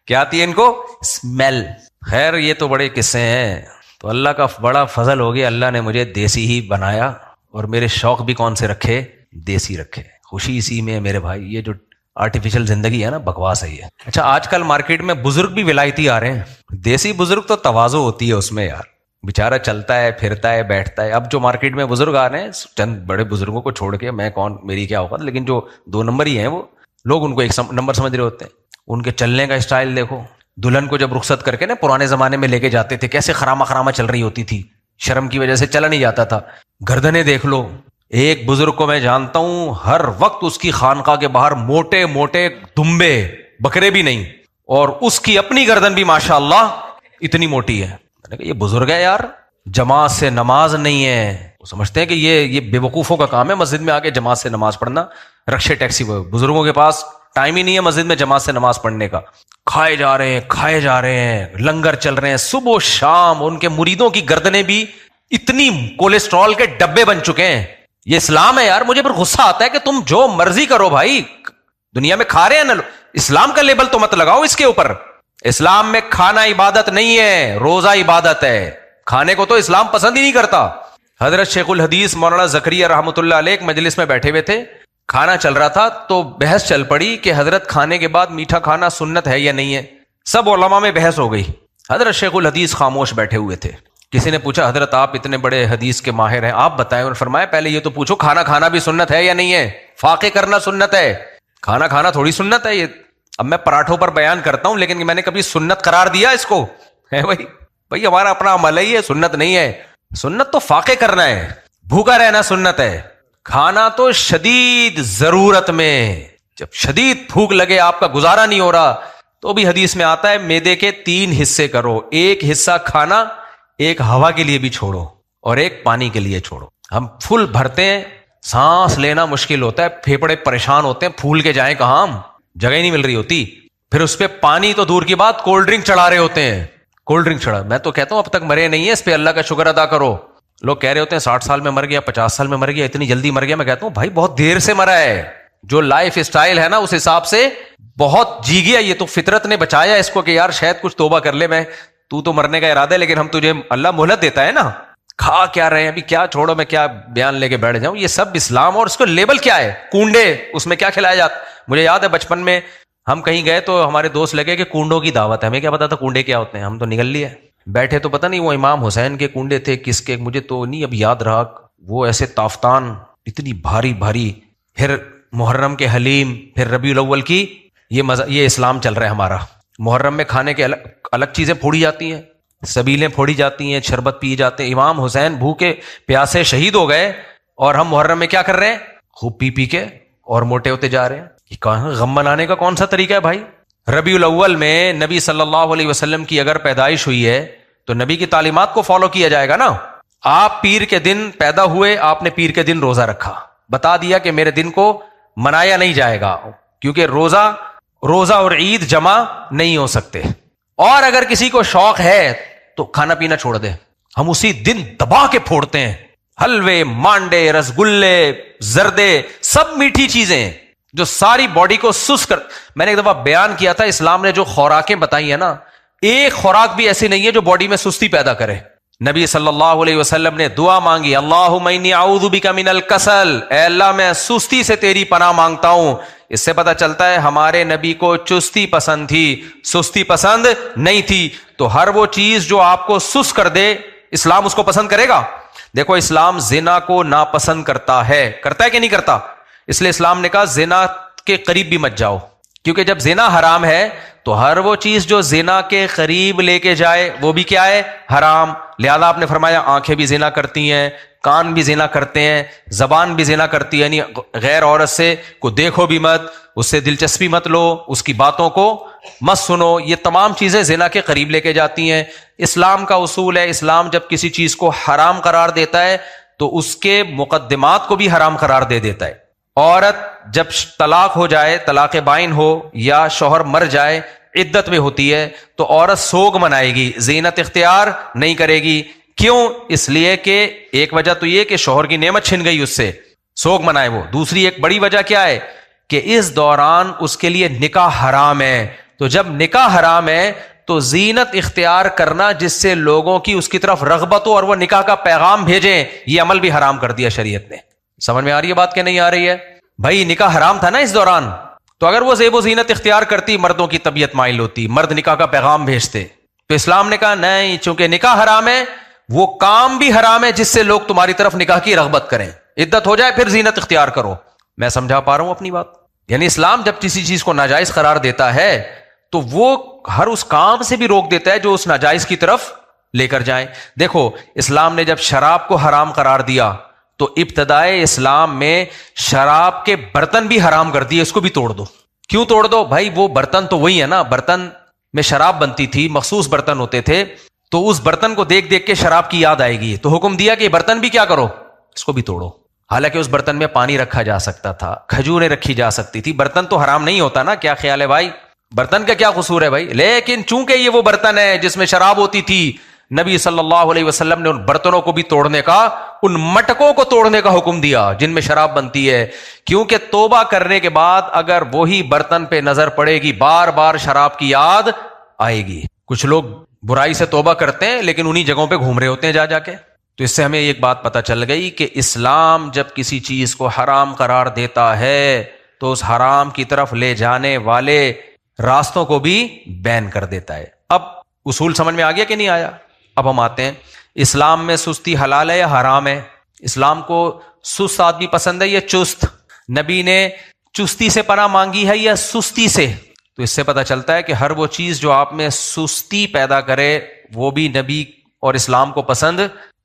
کیا آتی ہے ان کو؟ اسمیل. خیر یہ تو بڑے قصے ہیں. تو اللہ کا بڑا فضل ہو گیا، اللہ نے مجھے دیسی ہی بنایا، اور میرے شوق بھی کون سے رکھے؟ دیسی رکھے. خوشی اسی میں ہے میرے بھائی. یہ جو آرٹیفیشل زندگی ہے نا، بکواس ہے یہ. اچھا آج کل مارکیٹ میں بزرگ بھی ولایتی آ رہے ہیں. دیسی بزرگ تو تواضع ہوتی ہے اس میں یار، بیچارہ چلتا ہے پھرتا ہے بیٹھتا ہے. اب جو مارکیٹ میں بزرگ آ رہے ہیں، چند بڑے بزرگوں کو چھوڑ کے میں کون، میری کیا اوقات، لیکن جو 2 نمبر ہی ہیں وہ لوگ ان کو 1 نمبر سمجھ رہے ہوتے ہیں. ان کے چلنے کا اسٹائل دیکھو. دلہن کو جب رخصت کر کے نا پرانے زمانے میں لے کے جاتے تھے، کیسے خراما خراما چل رہی ہوتی تھی، شرم کی وجہ سے چلا نہیں جاتا تھا. گردنیں دیکھ لو. ایک بزرگ کو میں جانتا ہوں، ہر وقت اس کی خانقاہ کے باہر موٹے موٹے دمبے، بکرے بھی نہیں، اور اس کی اپنی گردن بھی ماشاءاللہ اتنی موٹی ہے. میں نے کہا یہ بزرگ ہے یار، جماعت سے نماز نہیں ہے. وہ سمجھتے ہیں کہ یہ بے وقوفوں کا کام ہے مسجد میں آ کے جماعت سے نماز پڑھنا. رکشے ٹیکسی، بزرگوں کے پاس ٹائم ہی نہیں ہے مسجد میں جماعت سے نماز پڑھنے کا. کھائے جا رہے ہیں، لنگر چل رہے ہیں صبح و شام. ان کے مریدوں کی گردنیں بھی اتنی کولیسٹرول کے ڈبے بن چکے ہیں. یہ اسلام ہے یار. مجھے پھر غصہ آتا ہے کہ تم جو مرضی کرو بھائی، دنیا میں کھا رہے ہیں نا، اسلام کا لیبل تو مت لگاؤ اس کے اوپر. اسلام میں کھانا عبادت نہیں ہے، روزہ عبادت ہے. کھانے کو تو اسلام پسند ہی نہیں کرتا. حضرت شیخ الحدیث مولانا زکریا رحمۃ اللہ علیہ ایک مجلس میں بیٹھے ہوئے تھے، کھانا چل رہا تھا، تو بحث چل پڑی کہ حضرت کھانے کے بعد میٹھا کھانا سنت ہے یا نہیں ہے. سب علماء میں بحث ہو گئی. حضرت شیخ الحدیث خاموش بیٹھے ہوئے تھے. کسی نے پوچھا حضرت آپ اتنے بڑے حدیث کے ماہر ہیں، آپ بتائیں. اور فرمایا پہلے یہ تو پوچھو کھانا کھانا بھی سنت ہے یا نہیں ہے. فاقے کرنا سنت ہے، کھانا کھانا تھوڑی سنت ہے. یہ اب میں پراٹھوں پر بیان کرتا ہوں، لیکن میں نے کبھی سنت قرار دیا اس کو ہے؟ بھائی ہمارا اپنا عمل ہے، یہ سنت نہیں ہے. سنت تو فاقے کرنا ہے، بھوکا رہنا سنت ہے. کھانا تو شدید ضرورت میں، جب شدید بھوک لگے، آپ کا گزارا نہیں ہو رہا، تو بھی حدیث میں آتا ہے معدے کے 3 حصے کرو. 1 حصہ کھانا، 1 ہوا کے لیے بھی چھوڑو، اور 1 پانی کے لیے چھوڑو. ہم پھول بھرتے ہیں، سانس لینا مشکل ہوتا ہے، پھیپڑے پریشان ہوتے ہیں، پھول کے جائیں کہاں، ہم جگہ ہی نہیں مل رہی ہوتی. پھر اس پہ پانی تو دور کی بات، کولڈ ڈرنک چڑھا رہے ہوتے ہیں. کولڈ ڈرنک چڑھا، میں تو کہتا ہوں اب تک مرے نہیں ہیں، اس پہ اللہ کا شکر ادا کرو. لوگ کہہ رہے ہوتے ہیں 60 سال میں مر گیا، 50 سال میں مر گیا، اتنی جلدی مر گیا. میں کہتا ہوں بھائی بہت دیر سے مرا ہے. جو لائف اسٹائل ہے نا اس حساب سے بہت جی گیا. یہ تو فطرت نے بچایا اس کو کہ یار شاید کچھ توبہ کر لے. میں تو مرنے کا ارادہ ہے، لیکن ہم تجھے اللہ مہلت دیتا ہے نا. کھا کیا رہے ہیں ابھی، کیا چھوڑو، میں کیا بیان لے کے بیٹھ جاؤں. یہ سب اسلام، اور اس کو لیبل کیا ہے، کنڈے، اس میں کیا کھلایا جاتا. مجھے یاد ہے بچپن میں ہم کہیں گئے تو ہمارے دوست لگے کہ کنڈوں کی دعوت ہے. ہمیں کیا پتا تھا کنڈے کیا ہوتے ہیں، ہم تو نکل لیے. بیٹھے تو پتہ نہیں وہ امام حسین کے کنڈے تھے کس کے، مجھے تو نہیں اب یاد رہا. وہ ایسے تافتان اتنی بھاری بھاری، پھر محرم کے حلیم، پھر ربیع الاول کی یہ اسلام چل رہا ہے ہمارا. محرم میں کھانے کے الگ چیزیں پھوڑی جاتی ہیں، سبیلیں پھوڑی جاتی ہیں، شربت پی جاتے ہیں. امام حسین بھوکے پیاسے شہید ہو گئے، اور ہم محرم میں کیا کر رہے ہیں، خوب پی کے اور موٹے ہوتے جا رہے ہیں. یہ غم منانے کا کون سا طریقہ ہے بھائی. ربیع الاول میں نبی صلی اللہ علیہ وسلم کی اگر پیدائش ہوئی ہے تو نبی کی تعلیمات کو فالو کیا جائے گا نا. آپ پیر کے دن پیدا ہوئے، آپ نے پیر کے دن روزہ رکھا، بتا دیا کہ میرے دن کو منایا نہیں جائے گا، کیونکہ روزہ اور عید جمع نہیں ہو سکتے. اور اگر کسی کو شوق ہے تو کھانا پینا چھوڑ دے. ہم اسی دن دبا کے پھوڑتے ہیں. حلوے، مانڈے، رسگلے، زردے، سب میٹھی چیزیں جو ساری باڈی کو سست کر. میں نے ایک دفعہ بیان کیا تھا اسلام نے جو خوراکیں بتائی ہیں نا، ایک خوراک بھی ایسی نہیں ہے جو باڈی میں سستی پیدا کرے. نبی صلی اللہ علیہ وسلم نے دعا مانگی، اللہم انی اعوذ بک من الکسل، اے اللہ میں سستی سے تیری پناہ مانگتا ہوں. اس سے پتہ چلتا ہے ہمارے نبی کو چستی پسند تھی، سستی پسند نہیں تھی. تو ہر وہ چیز جو آپ کو سست کر دے اسلام اس کو پسند کرے گا. دیکھو اسلام زنا کو ناپسند کرتا ہے کہ نہیں کرتا؟ اس لیے اسلام نے کہا زنا کے قریب بھی مت جاؤ، کیونکہ جب زنا حرام ہے تو ہر وہ چیز جو زنا کے قریب لے کے جائے وہ بھی کیا ہے؟ حرام. لہذا آپ نے فرمایا آنکھیں بھی زنا کرتی ہیں، کان بھی زنا کرتے ہیں، زبان بھی زنا کرتی ہے، یعنی غیر عورت سے کو دیکھو بھی مت، اس سے دلچسپی مت لو، اس کی باتوں کو مت سنو. یہ تمام چیزیں زنا کے قریب لے کے جاتی ہیں. اسلام کا اصول ہے، اسلام جب کسی چیز کو حرام قرار دیتا ہے تو اس کے مقدمات کو بھی حرام قرار دے دیتا ہے. عورت جب طلاق ہو جائے، طلاق بائن ہو یا شوہر مر جائے، عدت میں ہوتی ہے تو عورت سوگ منائے گی، زینت اختیار نہیں کرے گی. کیوں؟ اس لیے کہ ایک وجہ تو یہ کہ شوہر کی نعمت چھن گئی، اس سے سوگ منائے وہ. دوسری ایک بڑی وجہ کیا ہے کہ اس دوران اس کے لیے نکاح حرام ہے. تو جب نکاح حرام ہے تو زینت اختیار کرنا جس سے لوگوں کی اس کی طرف رغبت ہو اور وہ نکاح کا پیغام بھیجیں، یہ عمل بھی حرام کر دیا شریعت نے. سمجھ میں آ رہی ہے بات کہ نہیں آ رہی ہے؟ بھائی نکاح حرام تھا نا اس دوران، تو اگر وہ زیب و زینت اختیار کرتی مردوں کی طبیعت مائل ہوتی، مرد نکاح کا پیغام بھیجتے. تو اسلام نے کہا نہیں، چونکہ نکاح حرام ہے وہ کام بھی حرام ہے جس سے لوگ تمہاری طرف نکاح کی رغبت کریں. عدت ہو جائے پھر زینت اختیار کرو. میں سمجھا پا رہا ہوں اپنی بات؟ یعنی اسلام جب کسی چیز کو ناجائز قرار دیتا ہے تو وہ ہر اس کام سے بھی روک دیتا ہے جو اس ناجائز کی طرف لے کر جائیں. دیکھو اسلام نے جب شراب کو حرام قرار دیا تو ابتدائے اسلام میں شراب کے برتن بھی حرام کر دیے، اس کو بھی توڑ دو. کیوں توڑ دو؟ بھائی وہ برتن تو وہی ہے نا، برتن میں شراب بنتی تھی، مخصوص برتن ہوتے تھے، تو اس برتن کو دیکھ دیکھ کے شراب کی یاد آئے گی، تو حکم دیا کہ برتن بھی کیا کرو، اس کو بھی توڑو. حالانکہ اس برتن میں پانی رکھا جا سکتا تھا، کھجوریں رکھی جا سکتی تھی، برتن تو حرام نہیں ہوتا نا. کیا خیال ہے بھائی؟ برتن کا کیا قصور ہے بھائی؟ لیکن چونکہ یہ وہ برتن ہے جس میں شراب ہوتی تھی، نبی صلی اللہ علیہ وسلم نے ان برتنوں کو بھی توڑنے کا، ان مٹکوں کو توڑنے کا حکم دیا جن میں شراب بنتی ہے. کیونکہ توبہ کرنے کے بعد اگر وہی برتن پہ نظر پڑے گی بار بار شراب کی یاد آئے گی. کچھ لوگ برائی سے توبہ کرتے ہیں لیکن انہی جگہوں پہ گھوم رہے ہوتے ہیں جا کے. تو اس سے ہمیں ایک بات پتہ چل گئی کہ اسلام جب کسی چیز کو حرام قرار دیتا ہے تو اس حرام کی طرف لے جانے والے راستوں کو بھی بین کر دیتا ہے. اب اصول سمجھ میں آ گیا کہ نہیں آیا؟ اب ہم آتے ہیں، اسلام میں سستی حلال ہے یا حرام ہے؟ اسلام کو سست آدمی پسند ہے یا چست؟ نبی نے چستی سے پناہ مانگی ہے یا سستی سے؟ تو اس سے پتہ چلتا ہے کہ ہر وہ چیز جو آپ میں سستی پیدا کرے وہ بھی نبی اور اسلام کو پسند.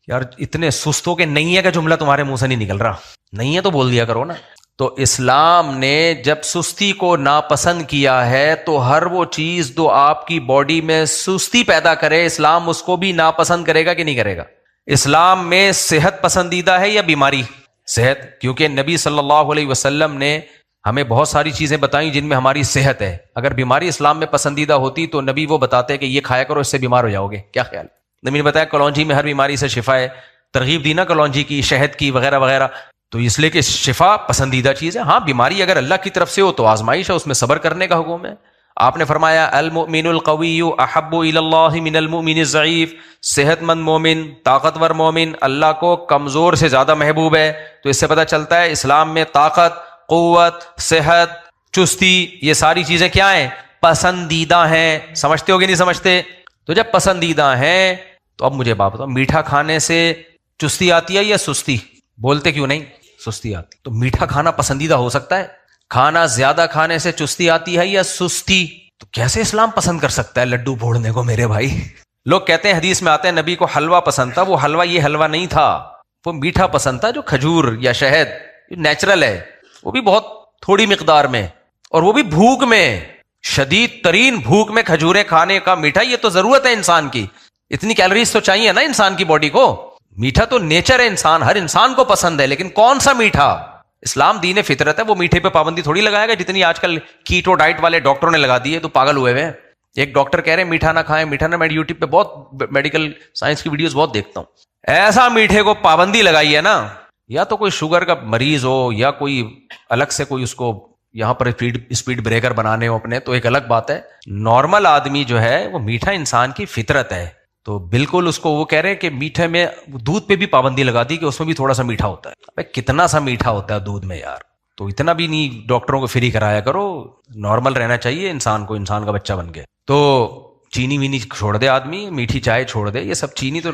یار اتنے سستوں کے نہیں ہے کہ جملہ تمہارے منہ سے نہیں نکل رہا، نہیں ہے تو بول دیا کرو نا. تو اسلام نے جب سستی کو ناپسند کیا ہے تو ہر وہ چیز جو آپ کی باڈی میں سستی پیدا کرے اسلام اس کو بھی ناپسند کرے گا کہ نہیں کرے گا؟ اسلام میں صحت پسندیدہ ہے یا بیماری؟ صحت، کیونکہ نبی صلی اللہ علیہ وسلم نے ہمیں بہت ساری چیزیں بتائیں جن میں ہماری صحت ہے. اگر بیماری اسلام میں پسندیدہ ہوتی تو نبی وہ بتاتے کہ یہ کھایا کرو، اس سے بیمار ہو جاؤ گے. کیا خیال؟ نبی نے بتایا کلونجی میں ہر بیماری سے شفا ہے، ترغیب دی نا کلونجی کی، شہد کی، وغیرہ وغیرہ. تو اس لیے کہ شفا پسندیدہ چیز ہے. ہاں بیماری اگر اللہ کی طرف سے ہو تو آزمائش ہے، اس میں صبر کرنے کا حکم ہے. آپ نے فرمایا المؤمن القوی احب الی اللہ من المؤمن الضعیف، صحت مند مومن، طاقتور مومن اللہ کو کمزور سے زیادہ محبوب ہے. تو اس سے پتہ چلتا ہے اسلام میں طاقت، قوت، صحت، چستی، یہ ساری چیزیں کیا ہیں؟ پسندیدہ ہیں. سمجھتے ہو کہ نہیں سمجھتے؟ تو جب پسندیدہ ہیں تو اب مجھے بات بتاؤ، میٹھا کھانے سے چستی آتی ہے یا سستی؟ بولتے کیوں نہیں؟ سستی آتی. تو میٹھا کھانا پسندیدہ ہو سکتا ہے؟ کھانا زیادہ کھانے سے چستی آتی ہے یا سستی؟ تو کیسے اسلام پسند کر سکتا ہے لڈو پھوڑنے کو میرے بھائی؟ لوگ کہتے ہیں حدیث میں آتے ہیں نبی کو حلوہ پسند تھا. وہ حلوہ یہ حلوہ نہیں تھا، وہ میٹھا پسند تھا جو کھجور یا شہد نیچرل ہے، وہ بھی بہت تھوڑی مقدار میں، اور وہ بھی بھوک میں، شدید ترین بھوک میں کھجوریں کھانے کا میٹھا. یہ تو ضرورت ہے انسان کی، اتنی کیلوریز تو چاہیے نا انسان کی باڈی کو. میٹھا تو نیچر ہے، انسان ہر انسان کو پسند ہے، لیکن کون سا میٹھا؟ اسلام دین فطرت ہے، وہ میٹھے پہ پابندی تھوڑی لگائے گا جتنی آج کل کیٹو ڈائٹ والے ڈاکٹروں نے لگا دی ہے. تو پاگل ہوئے ہوئے. ایک ڈاکٹر کہہ رہے ہیں میٹھا نہ کھائیں، میٹھا نہ. میں یوٹیوب پہ بہت میڈیکل سائنس کی ویڈیوز بہت دیکھتا ہوں. ایسا میٹھے کو پابندی لگائی ہے نا، یا تو کوئی شوگر کا مریض ہو یا کوئی الگ سے کوئی اس کو یہاں پر اسپیڈ بریکر بنانے ہو اپنے، تو ایک الگ بات ہے. نارمل آدمی جو ہے وہ میٹھا انسان کی فطرت ہے، تو بالکل اس کو وہ کہہ رہے ہیں کہ میٹھے میں دودھ پہ بھی پابندی لگا دی کہ اس میں بھی تھوڑا سا میٹھا ہوتا ہے. ابے کتنا سا میٹھا ہوتا ہے دودھ میں یار، تو اتنا بھی نہیں ڈاکٹروں کو فری کرایا کرو، نارمل رہنا چاہیے انسان کو، انسان کا بچہ بن کے. تو چینی وینی چھوڑ دے آدمی، میٹھی چائے چھوڑ دے، یہ سب چینی تو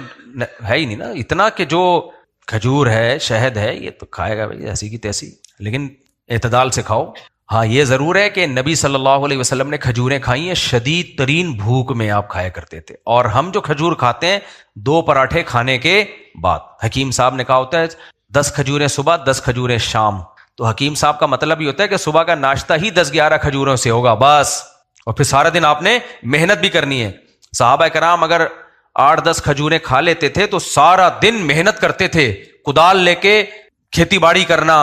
ہے ہی نہیں نا اتنا، کہ جو کھجور ہے شہد ہے یہ تو کھائے گا بھائی ایسی کی تیسی، لیکن اعتدال سے کھاؤ. ہاں یہ ضرور ہے کہ نبی صلی اللہ علیہ وسلم نے کھجوریں کھائی ہیں، شدید ترین بھوک میں آپ کھایا کرتے تھے. اور ہم جو کھجور کھاتے ہیں 2 پراٹھے کھانے کے بعد. حکیم صاحب نے کہا ہوتا ہے 10 کھجوریں صبح 10 کھجوریں شام. تو حکیم صاحب کا مطلب یہ ہوتا ہے کہ صبح کا ناشتہ ہی 10-11 کھجوروں سے ہوگا بس، اور پھر سارا دن آپ نے محنت بھی کرنی ہے. صحابہ کرام اگر 8-10 کھجوریں کھا لیتے تھے تو سارا دن محنت کرتے تھے، کدال لے کے کھیتی باڑی کرنا،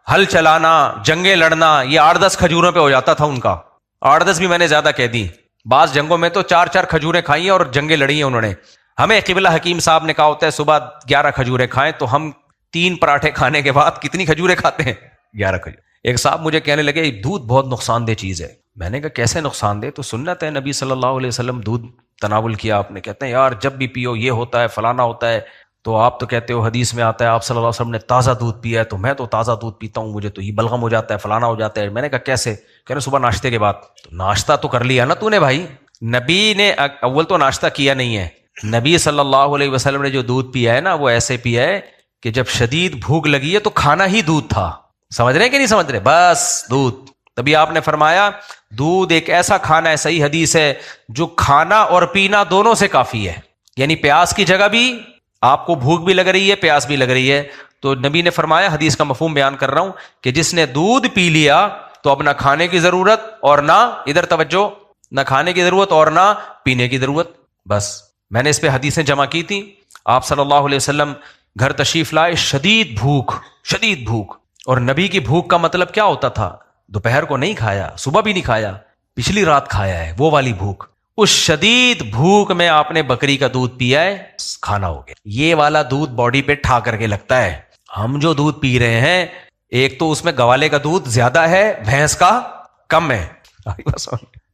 ہل چلانا، جنگیں لڑنا، یہ 8-10 کھجوروں پہ ہو جاتا تھا ان کا. 8-10 بھی میں نے زیادہ کہہ دی، بعض جنگوں میں تو 4-4 کھجوریں کھائی ہیں اور جنگیں لڑی ہیں انہوں نے. ہمیں قبلہ حکیم صاحب نے کہا ہوتا ہے صبح 11 کھجوریں کھائیں، تو ہم 3 پراٹھے کھانے کے بعد کتنی کھجوریں کھاتے ہیں؟ 11 کھجور. ایک صاحب مجھے کہنے لگے دودھ بہت نقصان دہ چیز ہے. میں نے کہا کیسے نقصان دہ؟ تو سنت ہے نبی صلی اللہ علیہ وسلم دودھ تناول کیا آپ نے. کہتے ہیں یار جب بھی پیو یہ ہوتا ہے فلانا ہوتا ہے. تو آپ تو کہتے ہو حدیث میں آتا ہے آپ صلی اللہ علیہ وسلم نے تازہ دودھ پیا ہے، تو میں تو تازہ دودھ پیتا ہوں، مجھے تو یہ بلغم ہو جاتا ہے فلانا ہو جاتا ہے. میں نے کہا کیسے؟ کہہ رہے صبح ناشتے کے بعد. تو ناشتہ تو کر لیا نا تو نے بھائی. نبی نے اول تو ناشتہ کیا نہیں ہے. نبی صلی اللہ علیہ وسلم نے جو دودھ پیا ہے نا وہ ایسے پیا ہے کہ جب شدید بھوک لگی ہے تو کھانا ہی دودھ تھا. سمجھ رہے ہیں کہ نہیں سمجھ رہے؟ بس دودھ. تبھی آپ نے فرمایا دودھ ایک ایسا کھانا ہے، صحیح حدیث ہے، جو کھانا اور پینا دونوں سے کافی ہے. یعنی پیاس کی جگہ بھی آپ کو بھوک بھی لگ رہی ہے، پیاس بھی لگ رہی ہے، تو نبی نے فرمایا، حدیث کا مفہوم بیان کر رہا ہوں، کہ جس نے دودھ پی لیا تو اب نہ کھانے کی ضرورت اور نہ ادھر توجہ، نہ کھانے کی ضرورت اور نہ پینے کی ضرورت. بس میں نے اس پہ حدیثیں جمع کی تھی. آپ صلی اللہ علیہ وسلم گھر تشریف لائے، شدید بھوک، شدید بھوک. اور نبی کی بھوک کا مطلب کیا ہوتا تھا؟ دوپہر کو نہیں کھایا، صبح بھی نہیں کھایا، پچھلی رات کھایا ہے، وہ والی بھوک. اس شدید بھوک میں آپ نے بکری کا دودھ پیا ہے، کھانا ہو گیا. یہ والا دودھ باڈی پہ ٹھا کر کے لگتا ہے. ہم جو دودھ پی رہے ہیں ایک تو اس میں گوالے کا دودھ زیادہ ہے، بھینس کا کم ہے،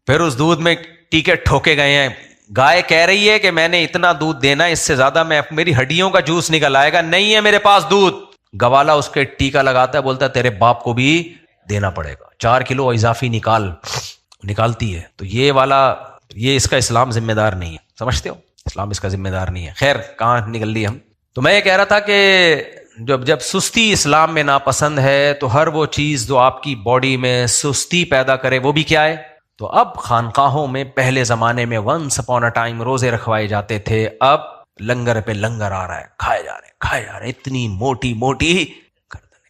پھر اس دودھ میں ٹیکے ٹھوکے گئے ہیں. گائے کہہ رہی ہے کہ میں نے اتنا دودھ دینا، اس سے زیادہ میں میری ہڈیوں کا جوس نکل آئے گا، نہیں ہے میرے پاس دودھ. گوالا اس کے ٹیکا لگاتا ہے، بولتا ہے تیرے باپ کو بھی دینا پڑے گا، 4 کلو اضافی نکالتی ہے. تو یہ والا، یہ اس کا اسلام ذمہ دار نہیں ہے، سمجھتے ہو؟ اسلام اس کا ذمہ دار نہیں ہے. خیر کہاں نکل لی ہم. تو میں یہ کہہ رہا تھا کہ جب سستی اسلام میں ناپسند ہے تو ہر وہ چیز جو آپ کی باڈی میں سستی پیدا کرے وہ بھی کیا ہے. تو اب خانقاہوں میں پہلے زمانے میں ونس اپون اے ٹائم روزے رکھوائے جاتے تھے، اب لنگر پہ لنگر آ رہا ہے، کھائے جا رہے ہیں، اتنی موٹی موٹی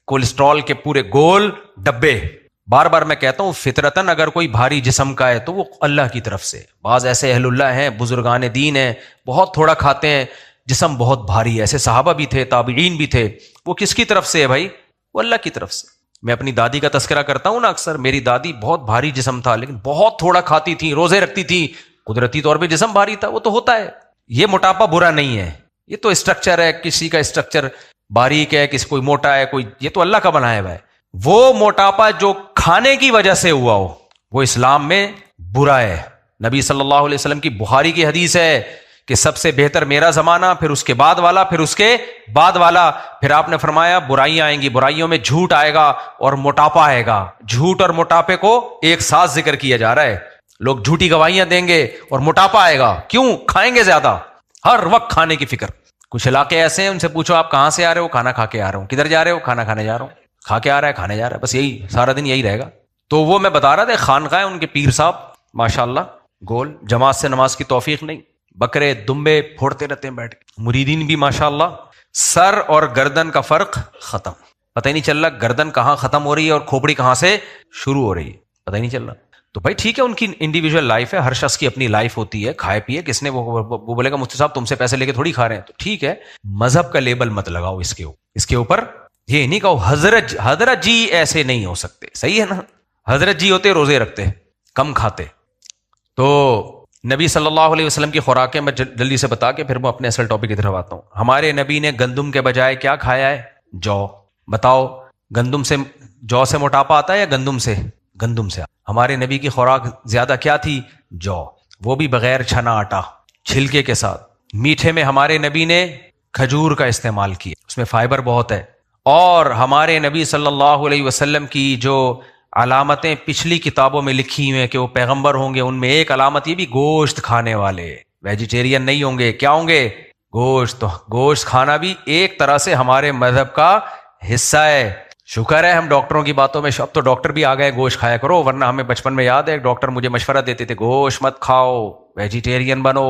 کولیسٹرول کے پورے گول ڈبے. بار بار میں کہتا ہوں فطرتاً اگر کوئی بھاری جسم کا ہے تو وہ اللہ کی طرف سے. بعض ایسے اہل اللہ ہیں، بزرگان دین ہیں، بہت تھوڑا کھاتے ہیں، جسم بہت بھاری ہے. ایسے صحابہ بھی تھے، تابعین بھی تھے. وہ کس کی طرف سے ہے بھائی؟ وہ اللہ کی طرف سے. میں اپنی دادی کا تذکرہ کرتا ہوں نا اکثر. میری دادی بہت بھاری جسم تھا لیکن بہت تھوڑا کھاتی تھی، روزے رکھتی تھی، قدرتی طور پہ جسم بھاری تھا. وہ تو ہوتا ہے. یہ موٹاپا برا نہیں ہے، یہ تو اسٹرکچر ہے. کسی کا اسٹرکچر باریک ہے، کسی کوئی موٹا ہے، کوئی، یہ تو اللہ کا بنایا ہوا ہے. وہ موٹاپا جو کھانے کی وجہ سے ہوا ہو وہ اسلام میں برا ہے. نبی صلی اللہ علیہ وسلم کی بخاری کی حدیث ہے کہ سب سے بہتر میرا زمانہ، پھر اس کے بعد والا، پھر اس کے بعد والا. پھر آپ نے فرمایا برائیاں آئیں گی، برائیوں میں جھوٹ آئے گا اور موٹاپا آئے گا. جھوٹ اور موٹاپے کو ایک ساتھ ذکر کیا جا رہا ہے. لوگ جھوٹی گواہیاں دیں گے اور موٹاپا آئے گا. کیوں؟ کھائیں گے زیادہ، ہر وقت کھانے کی فکر. کچھ علاقے ایسے ہیں ان سے پوچھو آپ کہاں سے آ رہے ہو، کھانا کھا کے آ رہا ہوں. کدھر جا رہے ہو؟ کھانا کھانے جا رہا ہوں. کھا کے آ رہا ہے، کھانے جا رہا ہے، بس یہی سارا دن یہی رہے گا. تو وہ میں بتا رہا تھا خانقاہ ان کے پیر صاحب ماشاءاللہ گول، جماعت سے نماز کی توفیق نہیں، بکرے دمبے پھوڑتے رہتے ہیں بیٹھ کے. مریدین بھی ماشاءاللہ، سر اور گردن کا فرق ختم، پتہ ہی نہیں چل رہا گردن کہاں ختم ہو رہی ہے اور کھوپڑی کہاں سے شروع ہو رہی ہے، پتہ ہی نہیں چل رہا. تو بھائی ٹھیک ہے، ان کی انڈیویجول لائف ہے، ہر شخص کی اپنی لائف ہوتی ہے. کھائے پیے، کس نے وہ بولے گا مفتی صاحب تم سے پیسے لے کے تھوڑی کھا رہے ہیں. تو ٹھیک ہے، مذہب کا لیبل مت لگاؤ اس کے اوپر. یہ نہیں کہو حضرت جی ایسے نہیں ہو سکتے، صحیح ہے نا؟ حضرت جی ہوتے روزے رکھتے، کم کھاتے. تو نبی صلی اللہ علیہ وسلم کی خوراکیں میں جلدی سے بتا کے پھر میں اپنے اصل ٹاپک کی طرف آتا ہوں. ہمارے نبی نے گندم کے بجائے کیا کھایا ہے؟ جو. بتاؤ گندم سے جو سے موٹاپا آتا ہے یا گندم سے؟ گندم سے. ہمارے نبی کی خوراک زیادہ کیا تھی؟ جو، وہ بھی بغیر چھنا آٹا، چھلکے کے ساتھ. میٹھے میں ہمارے نبی نے کھجور کا استعمال کیا، اس میں فائبر بہت ہے. اور ہمارے نبی صلی اللہ علیہ وسلم کی جو علامتیں پچھلی کتابوں میں لکھی ہوئی ہیں کہ وہ پیغمبر ہوں گے، ان میں ایک علامت یہ بھی گوشت کھانے والے، ویجیٹیرین نہیں ہوں گے. کیا ہوں گے؟ گوشت. تو گوشت کھانا بھی ایک طرح سے ہمارے مذہب کا حصہ ہے. شکر ہے ہم ڈاکٹروں کی باتوں میں، اب تو ڈاکٹر بھی آ گئے گوشت کھایا کرو، ورنہ ہمیں بچپن میں یاد ہے ایک ڈاکٹر مجھے مشورہ دیتے تھے گوشت مت کھاؤ، ویجیٹیرین بنو.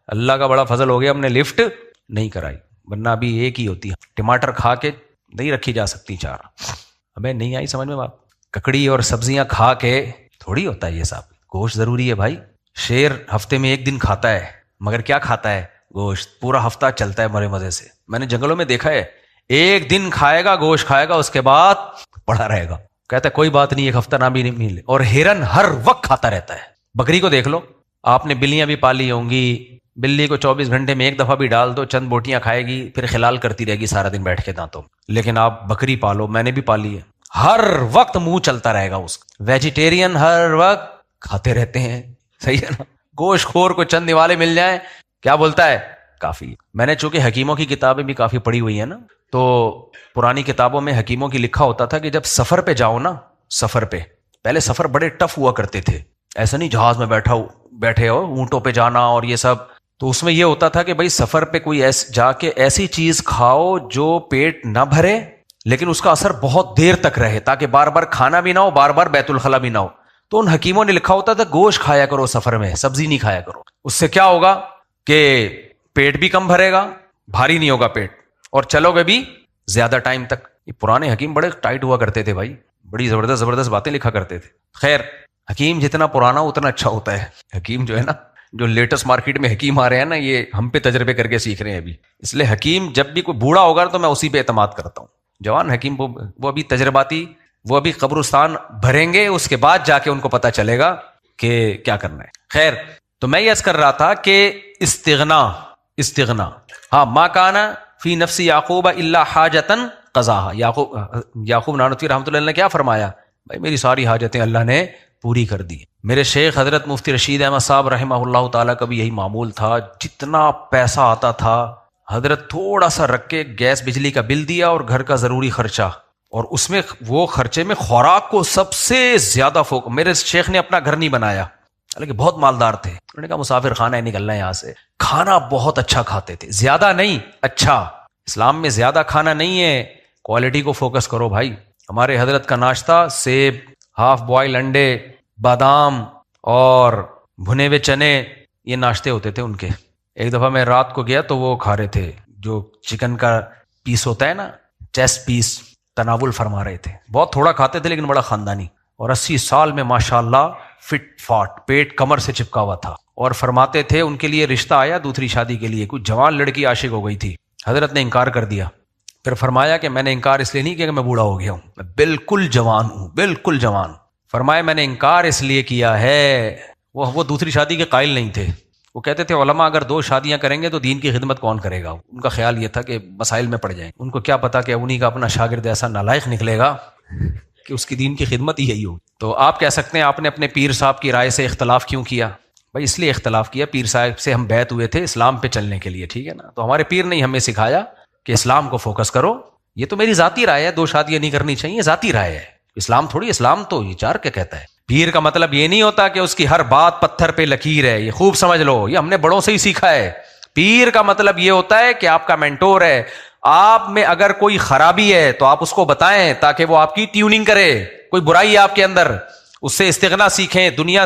اللہ کا بڑا فضل ہو گیا ہم نے لفٹ نہیں کرائی، ورنہ ابھی ایک ہی ہوتی ہے. ٹماٹر کھا کے نہیں رکھی جا سکتی چار. ہمیں نہیں آئی سمجھ میں بات؟ ککڑی اور سبزیاں کھا کے تھوڑی ہوتا ہے یہ صاحب. گوشت ضروری ہے بھائی. شیر ہفتے میں ایک دن کھاتا ہے، مگر کیا کھاتا ہے؟ گوشت. پورا ہفتہ چلتا ہے مرے مزے سے. میں نے جنگلوں میں دیکھا ہے، ایک دن کھائے گا گوشت کھائے گا، اس کے بعد پڑا رہے گا. کہتا ہے کوئی بات نہیں، ایک ہفتہ نہ بھی نہیں ملے. اور ہرن ہر وقت کھاتا رہتا ہے. بکری کو دیکھ لو، آپ نے بلیاں بھی پالی ہوں گی، بلی کو 24 گھنٹے میں ایک دفعہ بھی ڈال دو، چند بوٹیاں کھائے گی، پھر خلال کرتی رہے گی سارا دن بیٹھ کے دانتوں. لیکن آپ بکری پالو، میں نے بھی پالی ہے، ہر وقت منہ چلتا رہے گا اس کا. ویجیٹیرین ہر وقت کھاتے رہتے ہیں. صحیح ہے نا؟ گوشت خور کو چند نوالے مل جائیں، کیا بولتا ہے؟ کافی. میں نے چونکہ حکیموں کی کتابیں بھی کافی پڑھی ہوئی ہیں نا، تو پرانی کتابوں میں حکیموں کی لکھا ہوتا تھا کہ جب سفر پہ جاؤ نا، سفر پہ، پہلے سفر بڑے ٹف ہوا کرتے تھے، ایسا نہیں جہاز میں بیٹھے ہو اونٹوں پہ جانا اور یہ سب. تو اس میں یہ ہوتا تھا کہ بھائی سفر پہ کوئی جا کے ایسی چیز کھاؤ جو پیٹ نہ بھرے لیکن اس کا اثر بہت دیر تک رہے، تاکہ بار بار کھانا بھی نہ ہو، بار بار بیت الخلا بھی نہ ہو. تو ان حکیموں نے لکھا ہوتا تھا گوشت کھایا کرو سفر میں، سبزی نہیں کھایا کرو. اس سے کیا ہوگا کہ پیٹ بھی کم بھرے گا، بھاری نہیں ہوگا پیٹ، اور چلو گے بھی زیادہ ٹائم تک. یہ پرانے حکیم بڑے ٹائٹ ہوا کرتے تھے بھائی، بڑی زبردست باتیں لکھا کرتے تھے. خیر، حکیم جتنا پرانا اتنا اچھا ہوتا ہے. حکیم جو ہے نا، جو لیٹسٹ مارکیٹ میں حکیم آ رہے ہیں نا، یہ ہم پہ تجربے کر کے سیکھ رہے ہیں ابھی. اس لیے حکیم جب بھی کوئی بوڑھا ہوگا تو میں اسی پہ اعتماد کرتا ہوں. جوان حکیم وہ ابھی تجرباتی، وہ ابھی قبرستان بھریں گے، اس کے بعد جا کے ان کو پتا چلے گا کہ کیا کرنا ہے. خیر، تو میں یہ عرض کر رہا تھا کہ استغنا ہاں، ما کانا فی نفس یعقوب الا حاجتن قضاها. یعقوب نانوتوی رحمۃ اللہ نے کیا فرمایا؟ بھائی میری ساری حاجتیں اللہ نے پوری کر دی. میرے شیخ حضرت مفتی رشید احمد صاحب رحمہ اللہ تعالیٰ کا بھی یہی معمول تھا. جتنا پیسہ آتا تھا حضرت تھوڑا سا رکھ کے گیس بجلی کا بل دیا اور گھر کا ضروری خرچہ، اور اس میں وہ خرچے میں خوراک کو سب سے زیادہ میرے شیخ نے اپنا گھر نہیں بنایا، حالانکہ بہت مالدار تھے. انہوں نے کہا مسافر خانہ ہے، نکلنا ہے یہاں سے. کھانا بہت اچھا کھاتے تھے، زیادہ نہیں، اچھا. اسلام میں زیادہ کھانا نہیں ہے، کوالٹی کو فوکس کرو بھائی. ہمارے حضرت کا ناشتہ سیب، ہاف بوائل انڈے، بادام اور بھنے ہوئے چنے، یہ ناشتے ہوتے تھے ان کے. ایک دفعہ میں رات کو گیا تو وہ کھا رہے تھے، جو چکن کا پیس ہوتا ہے نا، چیسٹ پیس، تناول فرما رہے تھے. بہت تھوڑا کھاتے تھے لیکن بڑا خاندانی، اور 80 سال میں ماشاءاللہ فٹ فاٹ، پیٹ کمر سے چپکا ہوا تھا. اور فرماتے تھے ان کے لیے رشتہ آیا دوسری شادی کے لیے، کوئی جوان لڑکی عاشق ہو گئی تھی. حضرت نے انکار کر دیا. پھر فرمایا کہ میں نے انکار اس لیے نہیں کیا کہ میں بوڑھا ہو گیا ہوں، میں بالکل جوان ہوں، بالکل جوان. فرمایا میں نے انکار اس لیے کیا ہے، وہ دوسری شادی کے قائل نہیں تھے. وہ کہتے تھے علماء اگر 2 شادیاں کریں گے تو دین کی خدمت کون کرے گا. ان کا خیال یہ تھا کہ مسائل میں پڑ جائیں. ان کو کیا پتا کہ انہی کا اپنا شاگرد ایسا نالائق نکلے گا کہ اس کی دین کی خدمت ہی یہی ہو. تو آپ کہہ سکتے ہیں آپ نے اپنے پیر صاحب کی رائے سے اختلاف کیوں کیا؟ بھائی اس لیے اختلاف کیا، پیر صاحب سے ہم بیعت ہوئے تھے اسلام پہ چلنے کے لیے، ٹھیک ہے نا. تو ہمارے پیر نے ہمیں سکھایا کہ اسلام کو فوکس کرو. یہ تو میری ذاتی رائے ہے، 2 شادیاں نہیں کرنی چاہیے، ذاتی رائے ہے. اسلام تھوڑی، اسلام تو یہ 4 کیا کہتا ہے. پیر کا مطلب یہ نہیں ہوتا کہ اس کی ہر بات پتھر پہ لکیر ہے، یہ خوب سمجھ لو، یہ ہم نے بڑوں سے ہی سیکھا ہے. پیر کا مطلب یہ ہوتا ہے کہ آپ کا مینٹور ہے، آپ میں اگر کوئی خرابی ہے تو آپ اس کو بتائیں تاکہ وہ آپ کی ٹیوننگ کرے. کوئی برائی ہے آپ کے اندر، اس سے استغنا سیکھیں، دنیا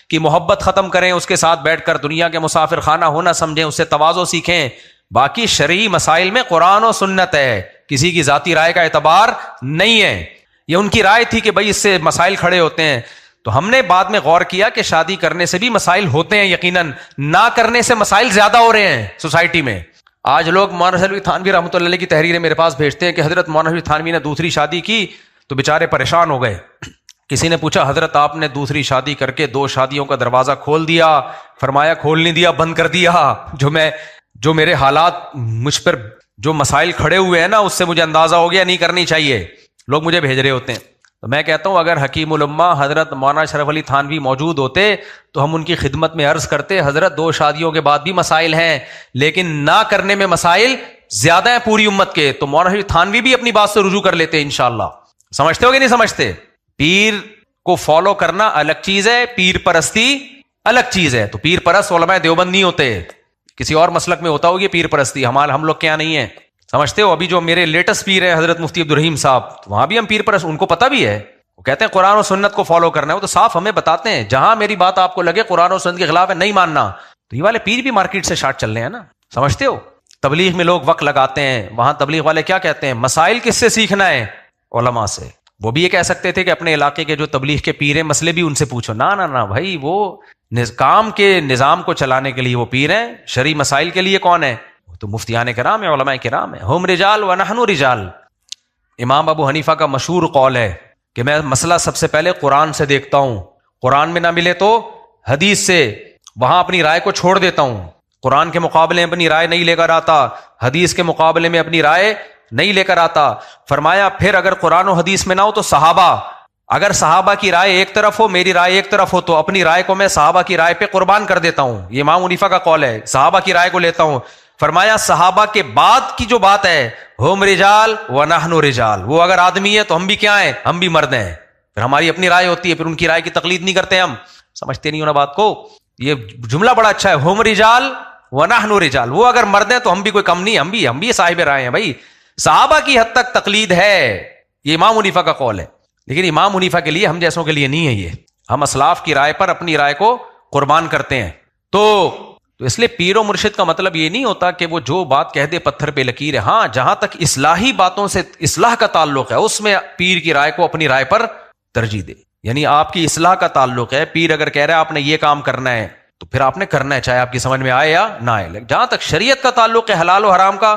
کی محبت ختم کریں، اس کے ساتھ بیٹھ کر دنیا کے مسافر خانہ ہونا سمجھیں، اس سے تواضع سیکھیں. باقی شرعی مسائل میں قرآن و سنت ہے، کسی کی ذاتی رائے کا اعتبار نہیں ہے. یہ ان کی رائے تھی کہ بھائی اس سے مسائل کھڑے ہوتے ہیں. تو ہم نے بعد میں غور کیا کہ شادی کرنے سے بھی مسائل ہوتے ہیں، یقیناً نہ کرنے سے مسائل زیادہ ہو رہے ہیں سوسائٹی میں. آج لوگ مولانا حسین تھانوی رحمۃ اللہ علیہ کی تحریریں میرے پاس بھیجتے ہیں کہ حضرت مولانا حسین تھانوی نے دوسری شادی کی تو بیچارے پریشان ہو گئے. کسی نے پوچھا حضرت آپ نے دوسری شادی کر کے 2 شادیوں کا دروازہ کھول دیا، فرمایا کھول نہیں دیا، بند کر دیا. جو میرے حالات مجھ پر جو مسائل کھڑے ہوئے ہیں نا، اس سے مجھے اندازہ ہو گیا نہیں کرنی چاہیے. لوگ مجھے بھیج رہے ہوتے ہیں تو میں کہتا ہوں اگر حکیم الامہ حضرت مولانا اشرف علی تھانوی موجود ہوتے تو ہم ان کی خدمت میں عرض کرتے حضرت 2 شادیوں کے بعد بھی مسائل ہیں، لیکن نہ کرنے میں مسائل زیادہ ہیں پوری امت کے، تو مولانا اشرف تھانوی بھی اپنی بات سے رجوع کر لیتے انشاءاللہ. سمجھتے ہو کہ نہیں سمجھتے؟ پیر کو فالو کرنا الگ چیز ہے، پیر پرستی الگ چیز ہے. تو پیر پرست علماء دیوبند نہیں ہوتے، کسی اور مسلک میں ہوتا ہوگی پیر پرستی، ہم لوگ کیا نہیں ہے. سمجھتے ہو؟ ابھی جو میرے لیٹسٹ پیر ہے حضرت مفتی عبدالرحیم صاحب، وہاں بھی ہم پیر پرست، ان کو پتہ بھی ہے، وہ کہتے ہیں قرآن و سنت کو فالو کرنا ہے. وہ تو صاف ہمیں بتاتے ہیں جہاں میری بات آپ کو لگے قرآن و سنت کے خلاف ہے نہیں ماننا. تو یہ والے پیر بھی مارکیٹ سے شارٹ چل رہے ہیں نا. سمجھتے ہو؟ تبلیغ میں لوگ وقت لگاتے ہیں، وہاں تبلیغ والے کیا کہتے ہیں؟ مسائل کس سے سیکھنا ہے؟ علماء سے. وہ بھی یہ کہہ سکتے تھے کہ اپنے علاقے کے جو تبلیغ کے پیر ہیں مسئلے بھی ان سے پوچھو. نہ بھائی، وہ کام کے نظام کو چلانے کے لیے وہ پیر ہیں، شرعی مسائل کے لیے کون ہے؟ وہ تو مفتیان کرام ہیں، علماء کرام ہیں. ہم رجال و نحن رجال. امام ابو حنیفہ کا مشہور قول ہے کہ میں مسئلہ سب سے پہلے قرآن سے دیکھتا ہوں، قرآن میں نہ ملے تو حدیث سے، وہاں اپنی رائے کو چھوڑ دیتا ہوں. قرآن کے مقابلے میں اپنی رائے نہیں لے کر آتا، حدیث کے مقابلے میں اپنی رائے نہیں لے کر آتا. فرمایا پھر اگر قرآن و حدیث میں نہ ہو تو صحابہ، اگر صحابہ کی رائے ایک طرف ہو، میری رائے ایک طرف ہو، تو اپنی رائے کو میں صحابہ کی رائے پہ قربان کر دیتا ہوں. یہ امام حنیفہ کا قول ہے، صحابہ کی رائے کو لیتا ہوں. فرمایا صحابہ کے بعد کی جو بات ہے، ہم رجال و نحن رجال، وہ اگر آدمی ہے تو ہم بھی کیا ہیں؟ ہم بھی مرد ہیں. پھر ہماری اپنی رائے ہوتی ہے، پھر ان کی رائے کی تقلید نہیں کرتے ہم. سمجھتے نہیں ہو نا بات کو؟ یہ جملہ بڑا اچھا ہے، ہم رجال و نحن رجال. وہ اگر مرد ہیں تو ہم بھی کوئی کم نہیں، ہم بھی صاحب رائے ہیں. بھائی صحابہ کی حد تک تقلید ہے، یہ امام حنیفہ کا قول ہے. لیکن امام حنیفہ کے لیے، ہم جیسوں کے لیے نہیں ہے یہ. ہم اسلاف کی رائے پر اپنی رائے کو قربان کرتے ہیں. تو اس لیے پیر و مرشد کا مطلب یہ نہیں ہوتا کہ وہ جو بات کہہ دے پتھر پہ لکیر ہے. ہاں، جہاں تک اصلاحی باتوں سے اصلاح کا تعلق ہے اس میں پیر کی رائے کو اپنی رائے پر ترجیح دے. یعنی آپ کی اصلاح کا تعلق ہے، پیر اگر کہہ رہا ہے آپ نے یہ کام کرنا ہے تو پھر آپ نے کرنا ہے، چاہے آپ کی سمجھ میں آئے یا نہ آئے. جہاں تک شریعت کا تعلق ہے حلال و حرام کا،